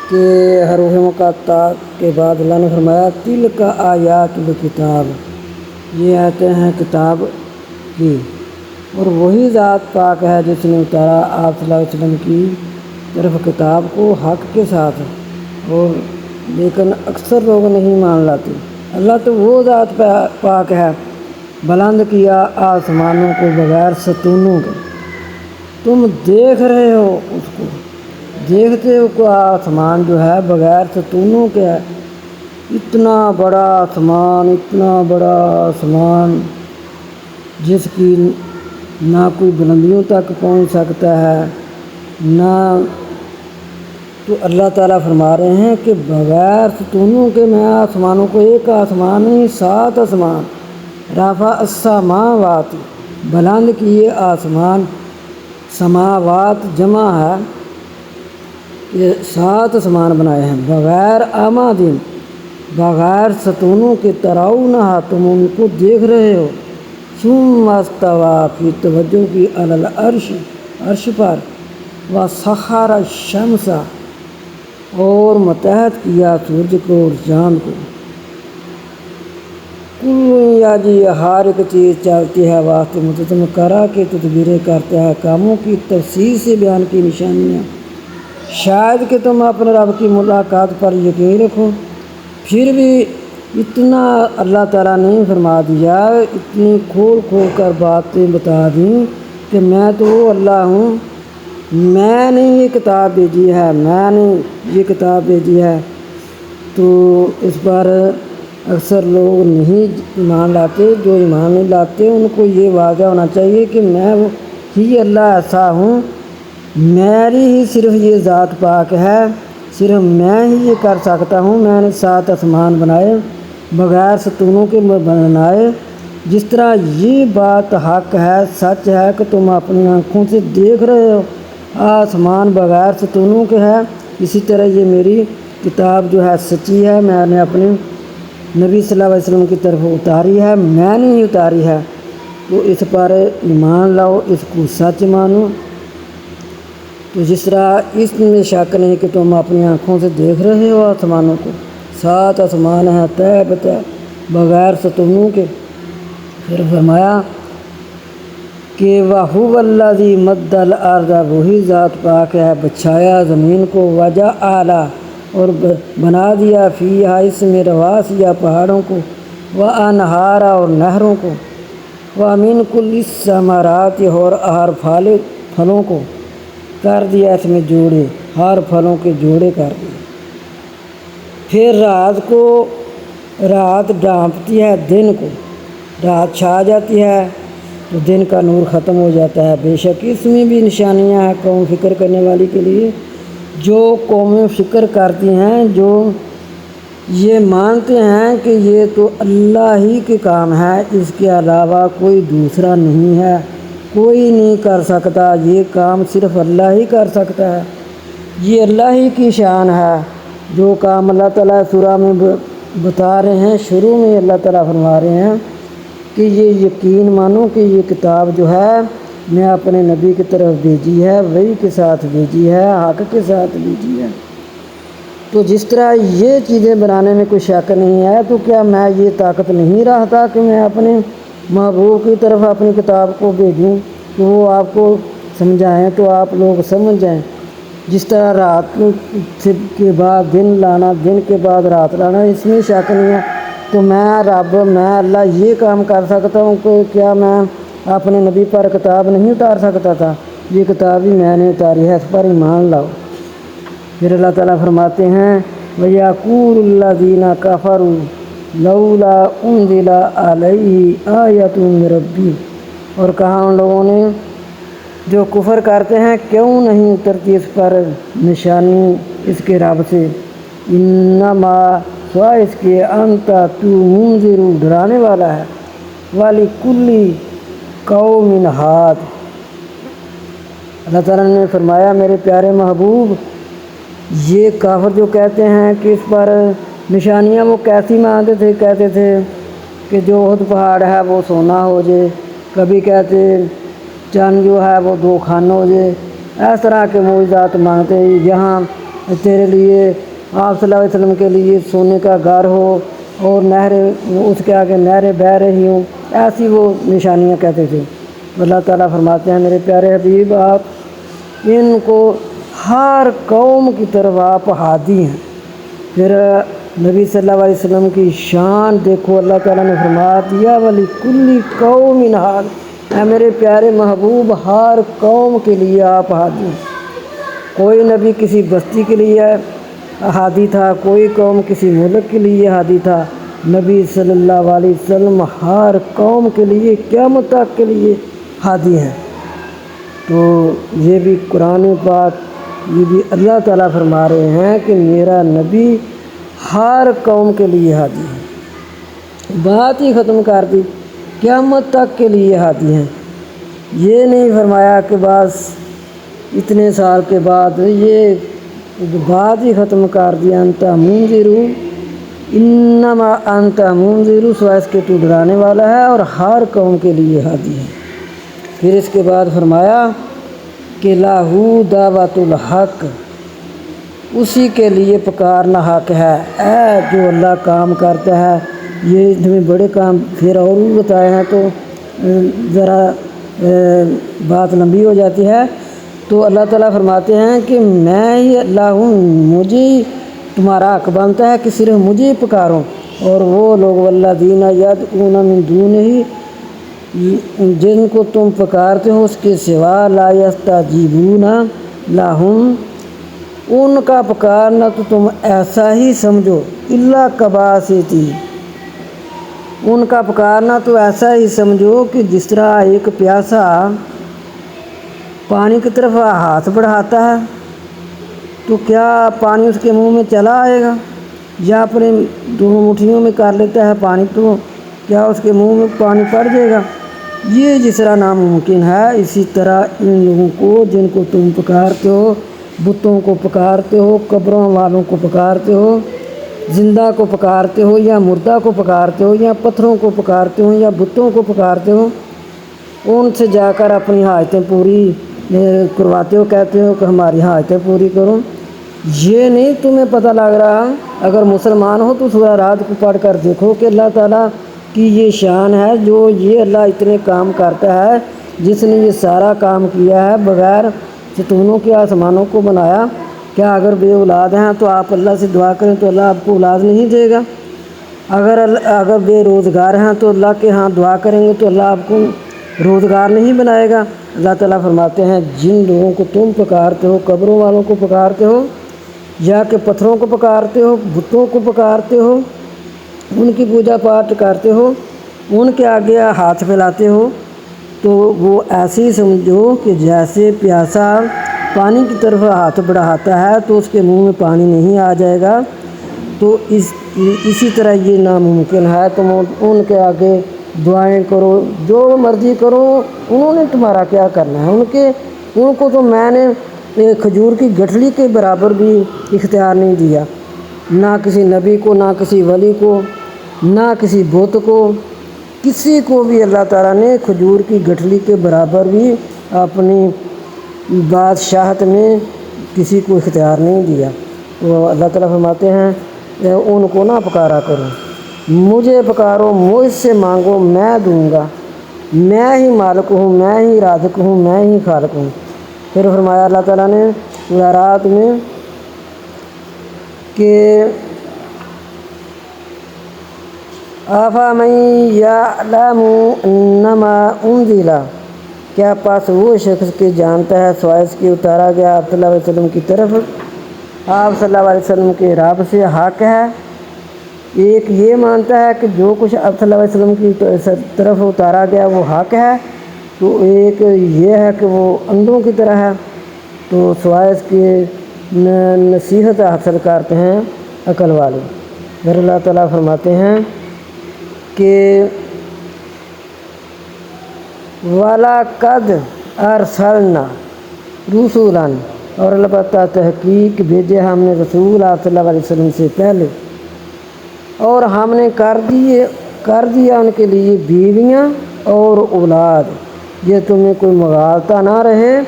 Speaker 1: کہ حروف مقطعات کے بعد اللہ نے فرمایا تلک آیات الکتاب، یہ آیتیں ہیں کتاب کی، اور وہی ذات پاک ہے جس نے اتارا آپ صلی اللہ علیہ وسلم کی طرف کتاب کو حق کے ساتھ، اور لیکن اکثر لوگ نہیں مان لاتے۔ اللہ تو وہ ذات پاک ہے، بلند کیا آسمانوں کو بغیر ستونوں کے۔ تم دیکھ رہے ہو اس کو، دیکھتے ہو کہ آسمان جو ہے بغیر ستونوں کے ہے۔ اتنا بڑا آسمان، اتنا بڑا آسمان جس کی نہ کوئی بلندیوں تک پہنچ سکتا ہے نہ، تو اللہ تعالیٰ فرما رہے ہیں کہ بغیر ستونوں کے میں آسمانوں کو، ایک آسمان نہیں 7 آسمان، رفع السماوات، بلند کیے آسمان، سماوات جمع ہے، یہ 7 آسمان بنائے ہیں بغیر آمادین، بغیر ستونوں کے، تراؤنہا، تم ان کو دیکھ رہے ہو، ثم استویٰ، پھر توجہ کی، علی العرش، عرش پر، وسخر الشمس، اور متحد کیا سورج کو اور چاند کو، کل یجری، ہر ایک چیز چلتی ہے واسطے متسم کرا کے تدبیریں کرتا ہے، کاموں کی تفصیل سے بیان کی نشانیاں، شاید کہ تم اپنے رب کی ملاقات پر یقین رکھو۔ پھر بھی اتنا اللہ تعالیٰ نے فرما دیا، اتنی کھول کھول کر باتیں بتا دیں کہ میں تو وہ اللہ ہوں، میں نے یہ کتاب بھیجی ہے، میں نے یہ کتاب بھیجی ہے۔ تو اس پر اکثر لوگ نہیں ایمان لاتے، جو ایمان نہیں لاتے ان کو یہ واضح ہونا چاہیے کہ میں ہی اللہ ایسا ہوں، میری ہی صرف یہ ذات پاک ہے، صرف میں ہی یہ کر سکتا ہوں۔ میں نے 7 آسمان بنائے، بغیر ستونوں کے بنائے۔ جس طرح یہ بات حق ہے، سچ ہے کہ تم اپنی آنکھوں سے دیکھ رہے ہو آسمان بغیر ستونوں کے ہے، اسی طرح یہ میری کتاب جو ہے سچی ہے، میں نے اپنے نبی صلی اللہ علیہ وسلم کی طرف اتاری ہے، میں نے ہی اتاری ہے۔ تو اس پر ایمان لاؤ، اس کو سچ مانو۔ تو جس طرح اس میں شک نہیں کہ تم اپنی آنکھوں سے دیکھ رہے ہو آسمانوں کو، 7 آسمان ہیں طے بطے بغیر ستونوں کے۔ پھر فرمایا کہ وَهُوَ الَّذِي مَدَّ الْأَرْضَ، وہی ذات پاک ہے بچھایا زمین کو، وَجَعَلَ، اور بنا دیا، فیہا، اس میں، رواسیا، پہاڑوں کو، وَأَنْہَارَ، اور نہروں کو، وَمِن كُلِّ الثَّمَرَاتِ، اور ہر پھلوں کو کر دیا اس میں جوڑے، ہر پھلوں کے جوڑے کر دیے۔ پھر رات ڈھانپتی ہے دن کو، رات چھا جاتی ہے تو دن کا نور ختم ہو جاتا ہے۔ بے شک اس میں بھی نشانیاں ہیں قوم فکر کرنے والی کے لیے۔ جو قومیں فکر کرتی ہیں، جو یہ مانتے ہیں کہ یہ تو اللہ ہی کے کام ہے، اس کے علاوہ کوئی دوسرا نہیں ہے، کوئی نہیں کر سکتا، یہ کام صرف اللہ ہی کر سکتا ہے، یہ اللہ ہی کی شان ہے۔ جو کام اللہ تعالیٰ سورہ میں بتا رہے ہیں، شروع میں اللہ تعالیٰ فرما رہے ہیں کہ یہ یقین مانو کہ یہ کتاب جو ہے میں اپنے نبی کی طرف بھیجی ہے، وحی کے ساتھ بھیجی ہے، حق کے ساتھ بھیجی ہے۔ تو جس طرح یہ چیزیں بنانے میں کوئی شک نہیں ہے، تو کیا میں یہ طاقت نہیں رکھتا کہ میں اپنے محبوب کی طرف اپنی کتاب کو بھیجوں کہ وہ آپ کو سمجھائیں تو آپ لوگ سمجھ جائیں۔ جس طرح رات کے بعد دن لانا، دن کے بعد رات لانا، اس میں شک نہیں ہے۔ تو میں اللہ یہ کام کر سکتا ہوں کہ کیا میں اپنے نبی پر کتاب نہیں اتار سکتا تھا؟ یہ کتاب بھی میں نے اتاری ہے، اس پر ایمان لاؤ۔ پھر اللہ تعالیٰ فرماتے ہیں وَيَقُولُ الَّذِينَ كَفَرُوا لَوْلَا أُنزِلَ عَلَيْهِ آيَةٌ مِّن رَّبِّهِ، اور کہا ان لوگوں نے جو کفر کرتے ہیں کیوں نہیں اترتی اس پر نشانی اس کے رب سے، انما سوائے اس کے انت تو منذر ڈرانے والا ہے، وَلِكُلِّ قَوْمٍ ہاد۔ اللہ تعالیٰ نے فرمایا میرے پیارے محبوب، یہ کافر جو کہتے ہیں کہ اس پر نشانیاں، وہ کیسی مانتے تھے؟ کہتے تھے کہ جو احد پہاڑ ہے وہ سونا ہو جائے، کبھی کہتے چاند جو ہے وہ 2 خان ہو جائے، اس طرح کے معجزات مانگتے جہاں تیرے لیے آپ صلی اللہ علیہ وسلم کے لیے سونے کا گھر ہو اور نہریں اس کے آگے نہریں بہہ رہی ہوں، ایسی وہ نشانیاں کہتے تھے۔ اللہ تعالیٰ فرماتے ہیں میرے پیارے حبیب، آپ ان کو ہر قوم کی طرف آپ ہادی ہیں۔ پھر نبی صلی اللہ علیہ وسلم کی شان دیکھو، اللہ تعالیٰ نے فرما دیا وَلِكُلِّ قَوْمٍ ہاد، اے میرے پیارے محبوب ہر قوم کے لیے آپ ہادی ہیں۔ کوئی نبی کسی بستی کے لیے ہادی تھا، کوئی قوم کسی ملک کے لیے ہادی تھا، نبی صلی اللہ علیہ وسلم ہر قوم کے لیے قیامت تک کے لیے ہادی ہیں۔ تو یہ بھی قرآن پاک، یہ بھی اللہ تعالیٰ فرما رہے ہیں کہ میرا نبی ہر قوم کے لیے ہادی ہے۔ بات ہی ختم کر دی، قیامت تک کے لیے ہادی ہیں۔ یہ نہیں فرمایا کہ بس اتنے سال کے بعد، یہ بات ہی ختم کر دیا، انت منذر انما انت منذر، سوائے اس کے تو ڈرانے والا ہے اور ہر قوم کے لیے ہادی ہے۔ پھر اس کے بعد فرمایا کہ لَهُ دعوۃ الحق، اسی کے لیے پکارنا حق ہے۔ اے جو اللہ کام کرتا ہے، یہ تمہیں بڑے کام پھر اور بھی بتائے ہیں تو ذرا بات لمبی ہو جاتی ہے۔ تو اللہ تعالیٰ فرماتے ہیں کہ میں ہی اللہ ہوں، مجھے تمہارا حق بنتا ہے کہ صرف مجھے پکارو، اور وہ لوگ والذین یدعون من دونہ، جن کو تم پکارتے ہو اس کے سوا، لا یستجیبون لہم، ان کا پکارنا تو تم ایسا ہی سمجھو، الا کباسطی، ان کا پکارنا تو ایسا ہی سمجھو کہ جس طرح ایک پیاسا پانی کی طرف ہاتھ بڑھاتا ہے تو کیا پانی اس کے منہ میں چلا آئے گا؟ یا اپنے 2 مٹھیوں میں کر لیتا ہے پانی تو کیا اس کے منہ میں پانی پڑ جائے گا؟ یہ جس طرح ناممکن ہے، اسی طرح ان لوگوں کو جن کو تم پکارتے ہو، بتوں کو پکارتے ہو، قبروں والوں کو پکارتے ہو، زندہ کو پکارتے ہو یا مردہ کو پکارتے ہو، یا پتھروں کو پکارتے ہو یا بتوں کو پکارتے ہو، ان سے جا کر اپنی حاجتیں پوری کرواتے ہو، کہتے ہو کہ ہماری حاجتیں پوری کرو۔ یہ نہیں تمہیں پتہ لگ رہا؟ اگر مسلمان ہو تو سورہ رات کو پڑھ کر دیکھو کہ اللہ تعالیٰ کی یہ شان ہے، جو یہ اللہ اتنے کام کرتا ہے، جس نے یہ سارا کام کیا ہے بغیر ستونوں کے آسمانوں کو بنایا۔ کیا اگر بے اولاد ہیں تو آپ اللہ سے دعا کریں تو اللہ آپ کو اولاد نہیں دے گا؟ اگر بے روزگار ہیں تو اللہ کے ہاں دعا کریں گے تو اللہ آپ کو روزگار نہیں بنائے گا؟ اللہ تعالیٰ فرماتے ہیں جن لوگوں کو تم پکارتے ہو، قبروں والوں کو پکارتے ہو یا کہ پتھروں کو پکارتے ہو، بتوں کو پکارتے ہو، ان کی پوجا پاٹ کرتے ہو، ان کے آگے ہاتھ پھیلاتے ہو، تو وہ ایسے ہی سمجھو کہ جیسے پیاسا پانی کی طرف ہاتھ بڑھاتا ہے تو اس کے منہ میں پانی نہیں آ جائے گا، تو اسی طرح یہ ناممکن ہے۔ تم ان کے آگے دعائیں کرو، جو مرضی کرو، انہوں نے تمہارا کیا کرنا ہے؟ ان کو تو میں نے کھجور کی گٹھلی کے برابر بھی اختیار نہیں دیا، نہ کسی نبی کو، نہ کسی ولی کو، نہ کسی بت کو، کسی کو بھی اللہ تعالیٰ نے کھجور کی گٹھلی کے برابر بھی اپنی بادشاہت میں کسی کو اختیار نہیں دیا۔ تو اللہ تعالیٰ فرماتے ہیں ان کو نہ پکارا کرو، مجھے پکارو، مجھ سے مانگو، میں دوں گا، میں ہی مالک ہوں، میں ہی رازق ہوں، میں ہی خالق ہوں۔ پھر فرمایا اللہ تعالیٰ نے سورہ رات میں کہ آفامن یعلم انما انزل، کیا پاس وہ شخص کے جانتا ہے سوائے اس کے اتارا گیا آپ صلی اللہ علیہ وسلم کی طرف، آپ صلی اللہ علیہ وسلم کے رب سے حق ہے۔ ایک یہ مانتا ہے کہ جو کچھ آپ صلی اللہ علیہ وسلم کی طرف اتارا گیا وہ حق ہے، تو ایک یہ ہے کہ وہ اندھوں کی طرح ہے، تو سوائے اس کے نصیحت حاصل کرتے ہیں عقل والے۔ پھر اللہ تعالیٰ فرماتے ہیں کہ وَلَقَدْ أَرْسَلْنَا رُسُلًا، اور البتہ تحقیق بھیجے ہم نے رسول آپ صلی اللہ علیہ وسلم سے پہلے، اور ہم نے کر دیا ان کے لیے بیویاں اور اولاد، یہ تمہیں کوئی مغالطہ نہ رہے،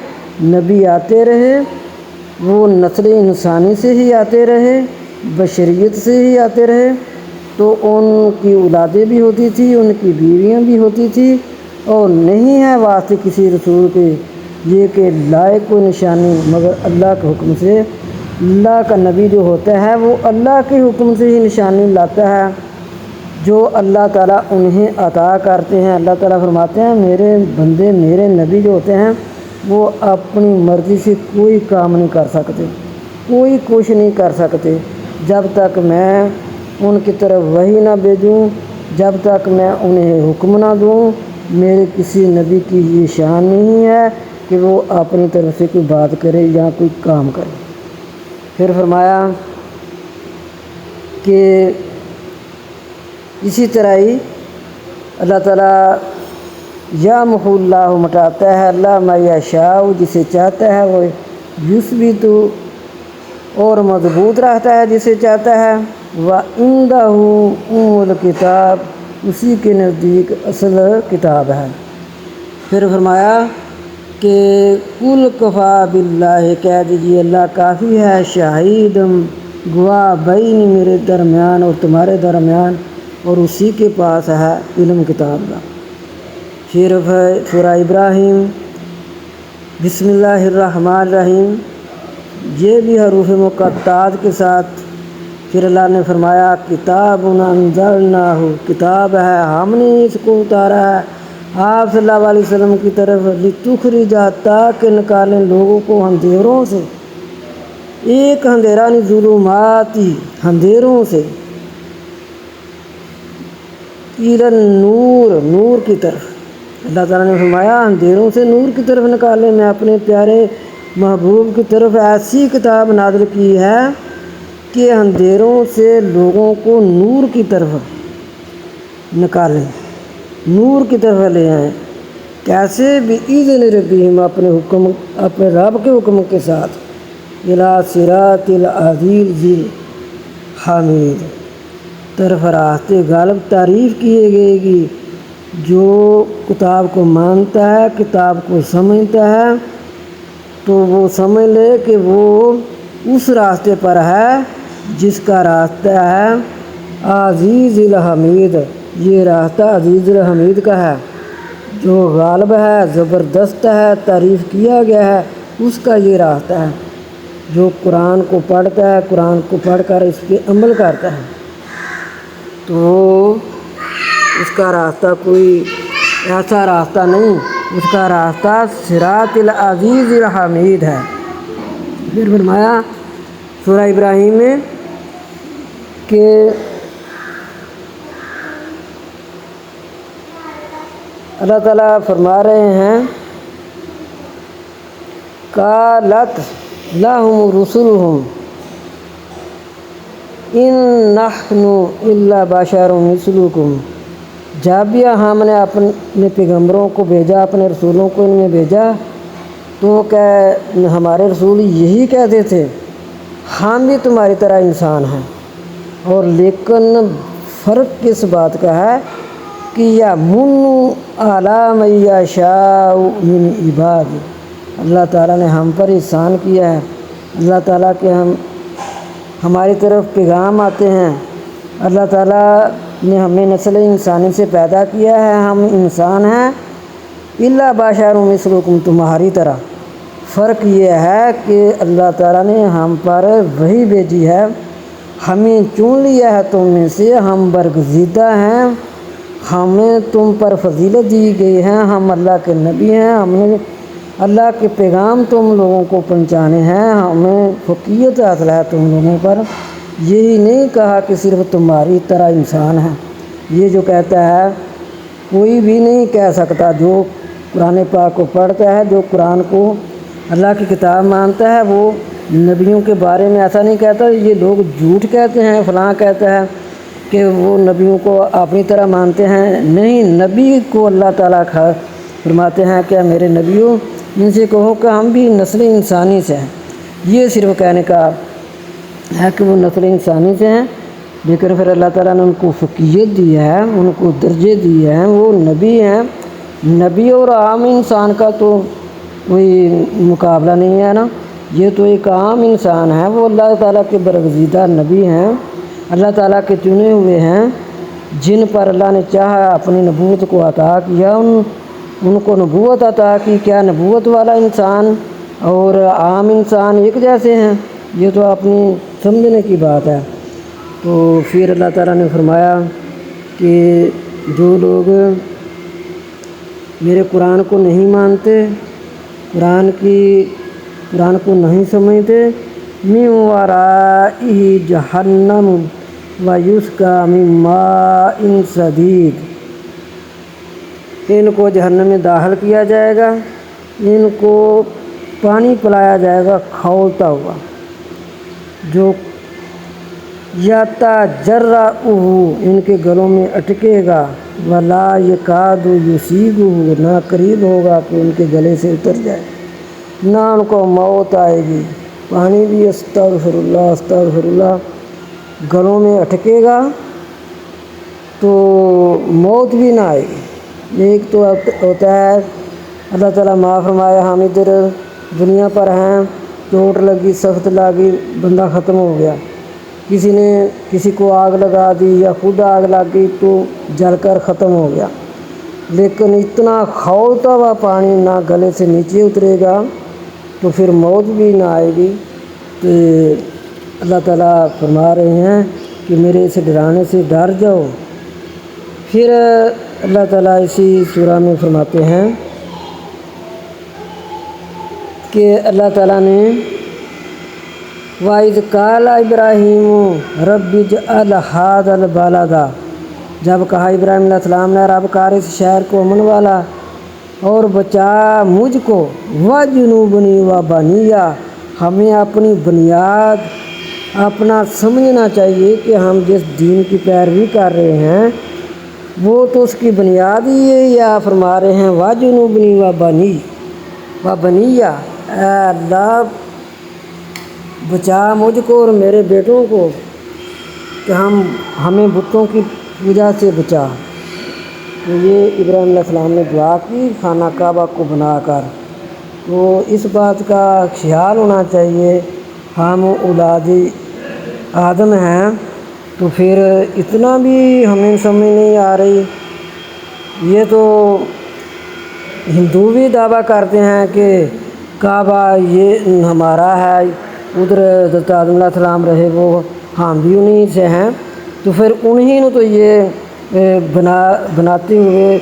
Speaker 1: نبی آتے رہے، وہ نسل انسانی سے ہی آتے رہے، بشریت سے ہی آتے رہے، تو ان کی اولادیں بھی ہوتی تھی، ان کی بیویاں بھی ہوتی تھی، اور نہیں ہے واسطے کسی رسول کے یہ کہ لائے کوئی نشانی مگر اللہ کے حکم سے۔ اللہ کا نبی جو ہوتا ہے وہ اللہ کے حکم سے ہی نشانی لاتا ہے جو اللہ تعالیٰ انہیں عطا کرتے ہیں۔ اللہ تعالیٰ فرماتے ہیں میرے بندے، میرے نبی جو ہوتے ہیں وہ اپنی مرضی سے کوئی کام نہیں کر سکتے، کوئی کچھ نہیں کر سکتے جب تک میں ان کی طرف وحی نہ بھیجوں، جب تک میں انہیں حکم نہ دوں۔ میرے کسی نبی کی یہ شان نہیں ہے کہ وہ اپنی طرف سے کوئی بات کرے یا کوئی کام کرے۔ پھر فرمایا کہ اسی طرح ہی اللہ تعالیٰ یامحو اللہ، مٹاتا ہے اللہ ما یشاء، جسے چاہتا ہے وہ یثبت، اور مضبوط رہتا ہے جسے چاہتا ہے، وَعِندَهُ أُمُّ الْكِتَابِ، اسی کے نزدیک اصل کتاب ہے۔ پھر فرمایا کہ قُلْ كَفَىٰ بِاللَّهِ، کہہ دیجیے اللہ کافی ہے شہید گواہ بین میرے درمیان اور تمہارے درمیان، اور اسی کے پاس ہے علم کتاب کا۔ پھر سورہ ابراہیم، بسم اللہ الرحمن الرحیم، یہ بھی حروف مقطعات کے ساتھ۔ پھر اللہ نے فرمایا کتاب انزلناہ، کتاب ہے ہم نے اس کو اتارا ہے آپ صلی اللہ علیہ وسلم کی طرف، لتخرج، تاکہ نکالیں لوگوں کو اندھیروں سے، ایک اندھیرا نہیں، ظلماتی، اندھیروں سے، الی نور، نور کی طرف۔ اللہ تعالیٰ نے فرمایا اندھیروں سے نور کی طرف نکالیں، میں اپنے پیارے محبوب کی طرف ایسی کتاب نازل کی ہے کہ اندھیروں سے لوگوں کو نور کی طرف نکالیں، نور کی طرف لے آئیں۔ کیسے؟ بِإِذْنِ رَبِّهِمْ، اپنے حکم، اپنے رب کے حکم کے ساتھ، إِلَىٰ صِرَاطِ الْعَزِيزِ الْحَمِيدِ، طرف راستے غالب تعریف کیے گئے گی۔ جو کتاب کو مانتا ہے، کتاب کو سمجھتا ہے، تو وہ سمجھ لے کہ وہ اس راستے پر ہے جس کا راستہ ہے عزیز الحمید، یہ راستہ عزیز الحمید کا ہے، جو غالب ہے، زبردست ہے، تعریف کیا گیا ہے، اس کا یہ راستہ ہے۔ جو قرآن کو پڑھتا ہے، قرآن کو پڑھ کر اس پہ عمل کرتا ہے، تو اس کا راستہ کوئی ایسا راستہ نہیں، اس کا راستہ صراط العزیز الحمید ہے۔ پھر فرمایا سورہ ابراہیم میں کہ اللہ تعالیٰ فرما رہے ہیں قالت لهم رسلهم ان نحن الا بشر مثلکم، جب بھی ہم نے اپنے پیغمبروں کو بھیجا، اپنے رسولوں کو ان میں بھیجا، تو کہ ہمارے رسول یہی کہتے تھے ہم بھی تمہاری طرح انسان ہیں، اور لیکن فرق کس بات کا ہے کہ یمن علی من یشاء من عباد، اللہ تعالیٰ نے ہم پر احسان کیا ہے، اللہ تعالیٰ کے ہم ہماری طرف پیغام آتے ہیں۔ اللہ تعالیٰ نے ہمیں نسل انسانی سے پیدا کیا ہے، ہم انسان ہیں، الا بشر مثلکم، تمہاری طرح۔ فرق یہ ہے کہ اللہ تعالیٰ نے ہم پر وحی بھیجی ہے، ہمیں چن لیا ہے تم میں سے، ہم برگزیدہ ہیں، ہمیں تم پر فضیلت دی گئی ہے، ہم اللہ کے نبی ہیں، ہم نے اللہ کے پیغام تم لوگوں کو پہنچانے ہیں، ہمیں فقیت حاصل ہے تم لوگوں پر۔ یہی نہیں کہا کہ صرف تمہاری طرح انسان ہے۔ یہ جو کہتا ہے کوئی بھی نہیں کہہ سکتا، جو قرآن پاک کو پڑھتا ہے، جو قرآن کو اللہ کی کتاب مانتا ہے، وہ نبیوں کے بارے میں ایسا نہیں کہتا۔ یہ لوگ جھوٹ کہتے ہیں، فلاں کہتا ہے کہ وہ نبیوں کو اپنی طرح مانتے ہیں۔ نہیں، نبی کو اللہ تعالیٰ فرماتے ہیں کہ میرے نبیوں، ان سے کہو کہ ہم بھی نسل انسانی سے ہیں۔ یہ صرف کہنے کا ہے کہ وہ نسل انسانی سے ہیں، لیکن پھر اللہ تعالیٰ نے ان کو فقیت دی ہے، ان کو درجے دیے ہیں، وہ نبی ہیں۔ نبی اور عام انسان کا تو کوئی مقابلہ نہیں ہے نا، یہ تو ایک عام انسان ہے، وہ اللہ تعالیٰ کے برگزیدہ نبی ہیں، اللہ تعالیٰ کے چنے ہوئے ہیں، جن پر اللہ نے چاہا اپنی نبوت کو عطا کیا، ان کو نبوت عطا کی۔ کیا نبوت والا انسان اور عام انسان ایک جیسے ہیں؟ یہ تو اپنی سمجھنے کی بات ہے۔ تو پھر اللہ تعالیٰ نے فرمایا کہ جو لوگ میرے قرآن کو نہیں مانتے، قرآن کو نہیں سمجھتے، من ورائہ جہنم ویسقی من ماء صدید، ان کو جہنم میں داخل کیا جائے گا، ان کو پانی پلایا جائے گا کھولتا ہوا، جو یتجرعہ، ان کے گلوں میں اٹکے گا، ولا یکاد یسیغہ، نہ قریب ہوگا کہ ان کے گلے سے اتر جائے، نہ ان کو موت آئے گی۔ پانی بھی استغفر اللہ استغفر اللہ گلوں میں اٹکے گا تو موت بھی نہ آئے گی۔ ایک تو ہوتا ہے اللہ تعالیٰ معاف فرمائے، ہم ادھر دنیا پر ہیں، چوٹ لگی، سخت لگی، بندہ ختم ہو گیا، کسی نے کسی کو آگ لگا دی یا خود آگ لگ گئی تو جل کر ختم ہو گیا، لیکن اتنا کھولتا ہوا پانی نہ گلے سے نیچے اترے گا تو پھر موت بھی نہ آئے گی۔ تو اللہ تعالیٰ فرما رہے ہیں کہ میرے اس ڈرانے سے ڈر جاؤ۔ پھر اللہ تعالیٰ اسی سورہ میں فرماتے ہیں کہ اللہ تعالیٰ نے وَإِذْ قَالَ إِبْرَاهِيمُ رَبِّ اجْعَلْ هَٰذَا الْبَلَدَ، جب کہا ابراہیم علیہ السلام نے رب کر اس شہر کو امن والا اور بچا مجھ کو، وَجُنُوبْنِي وَبَنِیَّ، ہمیں اپنی بنیاد اپنا سمجھنا چاہیے کہ ہم جس دین کی پیروی کر رہے ہیں وہ تو اس کی بنیاد ہی ہے۔ یا فرما رہے ہیں وَجُنُوبْنِی وَبَنِیَّ، اے اللہ بچا مجھ کو اور میرے بیٹوں کو کہ ہمیں بتوں کی پوجا سے بچا۔ تو یہ ابراہیم علیہ السلام نے دعا کی خانہ کعبہ کو بنا کر۔ تو اس بات کا خیال ہونا چاہیے، ہم اولاد آدم ہیں تو پھر اتنا بھی ہمیں سمجھ نہیں آ رہی۔ یہ تو ہندو بھی دعویٰ کرتے ہیں کہ کعبہ یہ ہمارا ہے، ادھر حضرت آدم علیہ السلام رہے، وہ ہم بھی انہیں سے ہیں، تو پھر انہیں نے تو یہ بناتے ہوئے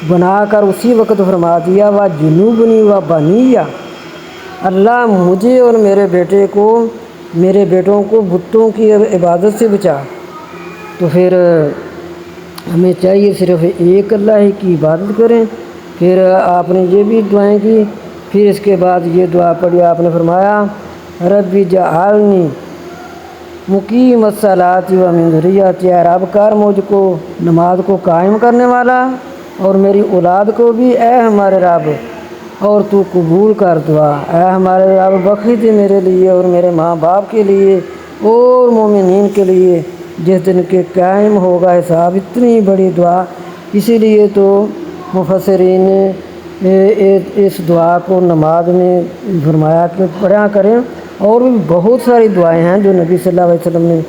Speaker 1: بنا کر اسی وقت فرما دیا وَجُنُوبْنِی وَبَنِیَّ، اللہ مجھے اور میرے بیٹوں کو بتوں کی عبادت سے بچا۔ تو پھر ہمیں چاہیے صرف ایک اللہ ہی کی عبادت کریں۔ پھر آپ نے یہ بھی دعائیں کی، پھر اس کے بعد یہ دعا پڑھی، آپ نے فرمایا رب اجعلنی مقیم الصلاۃ ومن ذریتی، اے رب کر مجھ کو نماز کو قائم کرنے والا اور میری اولاد کو بھی، اے ہمارے رب، اور تو قبول کر دعا، اے ہمارے رب بخش دے میرے لیے اور میرے ماں باپ کے لیے اور مومنین کے لیے جس دن کے قائم ہوگا حساب۔ اتنی بڑی دعا، اسی لیے تو مفسرین نے اس دعا کو نماز میں فرمایا کہ پڑھا کریں اور بھی بہت ساری دعائیں ہیں جو نبی صلی اللہ علیہ وسلم نے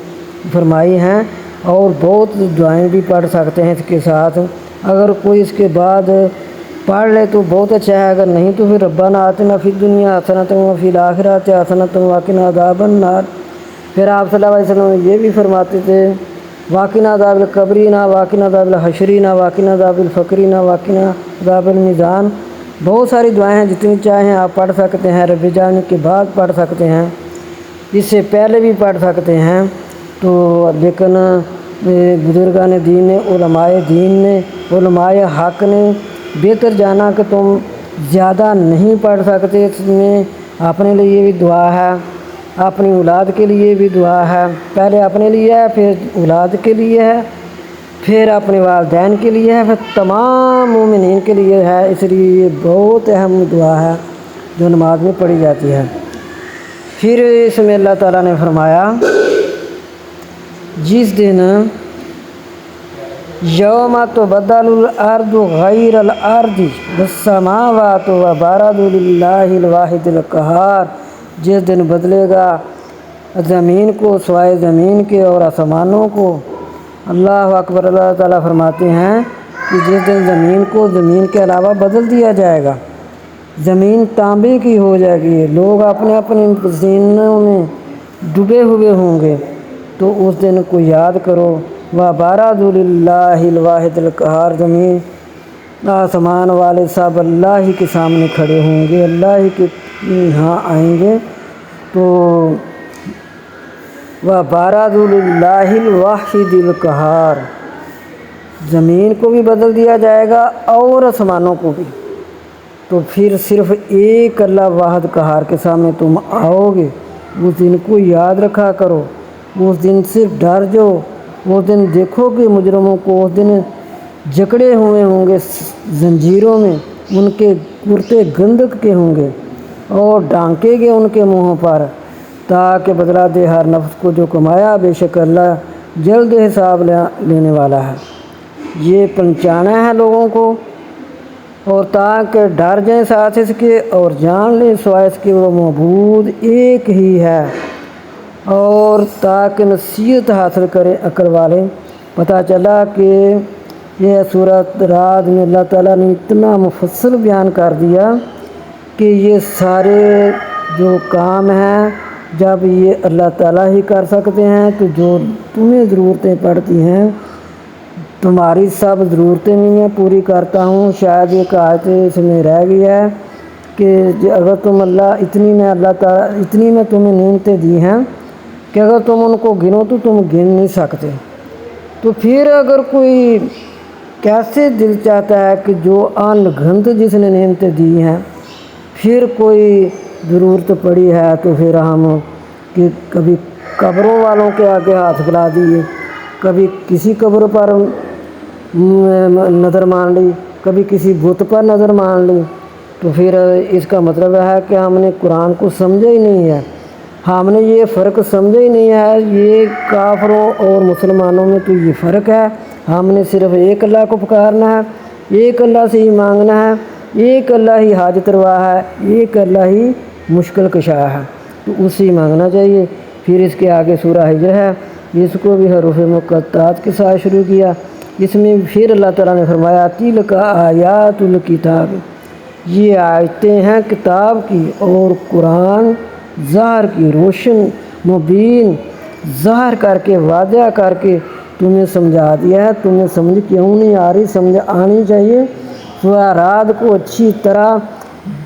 Speaker 1: فرمائی ہیں، اور بہت دعائیں بھی پڑھ سکتے ہیں اس کے ساتھ۔ اگر کوئی اس کے بعد پڑھ لے تو بہت اچھا ہے، اگر نہیں تو پھر ربنا آتنا فی الدنیا حسنۃ وفی الآخرۃ حسنۃ وقنا عذاب النار۔ پھر آپ صلی اللہ علیہ وسلم یہ بھی فرماتے تھے واقنا عذاب القبرینہ، واقنا عذاب الحشرینہ، واقنا عذاب الفقرینہ، واقنا عذاب المیزان۔ بہت ساری دعائیں ہیں، جتنی چاہیں آپ پڑھ سکتے ہیں، رب جان کے بعد پڑھ سکتے ہیں، اس سے پہلے بھی پڑھ سکتے ہیں۔ تو لیکن بزرگان دین نے، علماء دین نے، علماء حق نے بہتر جانا کہ تم زیادہ نہیں پڑھ سکتے، اس میں اپنے لیے بھی دعا ہے، اپنی اولاد کے لیے بھی دعا ہے، پہلے اپنے لیے ہے، پھر اولاد کے لیے ہے، پھر اپنے والدین کے لیے ہے، پھر تمام مومنین کے لیے ہے۔ اس لیے یہ بہت اہم دعا ہے جو نماز میں پڑھی جاتی ہے۔ پھر اس میں اللہ تعالیٰ نے فرمایا جس دن یوم تبدل الارض غیر الارض والسماوات وبرزوا للہ الواحد القہار، جس دن بدلے گا زمین کو سوائے زمین کے اور آسمانوں کو۔ اللہ اکبر۔ اللہ تعالیٰ فرماتے ہیں کہ جس دن زمین کو زمین کے علاوہ بدل دیا جائے گا، زمین تانبے کی ہو جائے گی، لوگ اپنے اپنے پسینوں میں ڈوبے ہوئے ہوں گے، تو اس دن کو یاد کرو۔ وَبَرَزُوا لِلَّهِ الْوَاحِدِ الْقَهَّارِ، زمین آسمان والے سب اللہ ہی کے سامنے کھڑے ہوں گے، اللہ ہی کے یہاں آئیں گے۔ تو وَبَرَزُوا لِلَّهِ الْوَاحِدِ الْقَهَّارِ، زمین کو بھی بدل دیا جائے گا اور آسمانوں کو بھی۔ تو پھر صرف ایک اللہ واحد قہار کے سامنے تم آؤ گے۔ اس دن کو یاد رکھا کرو، اس دن سے ڈر جاؤ، اس دن دیکھو کہ مجرموں کو اس دن جکڑے ہوئے ہوں گے زنجیروں میں، ان کے کرتے گندک کے ہوں گے اور ڈانکے گے ان کے منہوں پر، تاکہ بدلہ دے ہر نفس کو جو کمایا، بے شک اللہ جلد حساب لینے والا ہے۔ یہ پہنچانا ہے لوگوں کو، اور تاکہ ڈر جائیں ساتھ اس کے، اور جان لیں سوائے اس کے وہ معبود ایک ہی ہے، اور تاکہ نصیحت حاصل کریں عقل والے۔ پتہ چلا کہ یہ سورۃ رعد میں اللہ تعالیٰ نے اتنا مفصل بیان کر دیا کہ یہ سارے جو کام ہیں جب یہ اللہ تعالیٰ ہی کر سکتے ہیں، تو جو تمہیں ضرورتیں پڑتی ہیں، تمہاری سب ضرورتیں نہیں ہیں پوری کرتا ہوں۔ شاید ایک آیت اس میں رہ گئی ہے کہ اگر تم اتنی میں تمہیں نعمتیں دی ہیں کہ اگر تم ان کو گنو تو تم گن نہیں سکتے۔ تو پھر اگر کوئی کیسے دل چاہتا ہے کہ جو ان گنت جس نے نعمتیں دی ہیں، پھر کوئی ضرورت پڑی ہے تو پھر ہم کہ کبھی قبروں والوں کے آگے ہاتھ پھیلا دیے، کبھی کسی قبر پر نظر مان لی، کبھی کسی بت پر نظر مان لی، تو پھر اس کا مطلب ہے کہ ہم نے قرآن کو سمجھا ہی نہیں ہے، ہم نے یہ فرق سمجھا ہی نہیں ہے۔ یہ کافروں اور مسلمانوں میں تو یہ فرق ہے، ہم نے صرف ایک اللہ کو پکارنا ہے، ایک اللہ سے ہی مانگنا ہے، ایک اللہ ہی حاجت روا ہے، ایک اللہ ہی مشکل کشا ہے، تو اس سے ہی مانگنا چاہیے۔ پھر اس کے آگے سورہ ہجر ہے، جس کو بھی حروف مقطعات کے ساتھ شروع کیا۔ اس میں پھر اللہ تعالیٰ نے فرمایا تِلْکَ آیاتُ الکتاب، یہ آیتیں ہیں کتاب کی، اور قرآن ظاہر کی، روشن مبین ظاہر کر کے، واضح کر کے تمہیں سمجھا دیا ہے۔ تمہیں سمجھ کیوں نہیں آ رہی؟ سمجھ آنی چاہیے۔ سورہ رعد کو اچھی طرح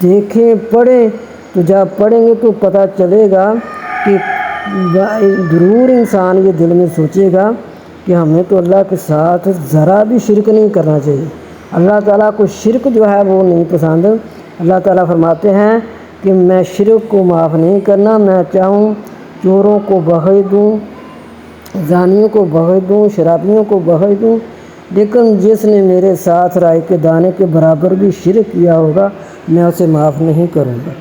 Speaker 1: دیکھیں، پڑھیں، تو جب پڑھیں گے تو پتہ چلے گا کہ ضرور انسان یہ دل میں سوچے گا کہ ہمیں تو اللہ کے ساتھ ذرا بھی شرک نہیں کرنا چاہیے۔ اللہ تعالیٰ کو شرک جو ہے وہ نہیں پسند۔ اللہ تعالیٰ فرماتے ہیں کہ میں شرک کو معاف نہیں کرنا، میں چاہوں چوروں کو بخش دوں، زانیوں کو بخش دوں، شرابیوں کو بخش دوں، لیکن جس نے میرے ساتھ رائے کے دانے کے برابر بھی شرک کیا ہوگا میں اسے معاف نہیں کروں گا۔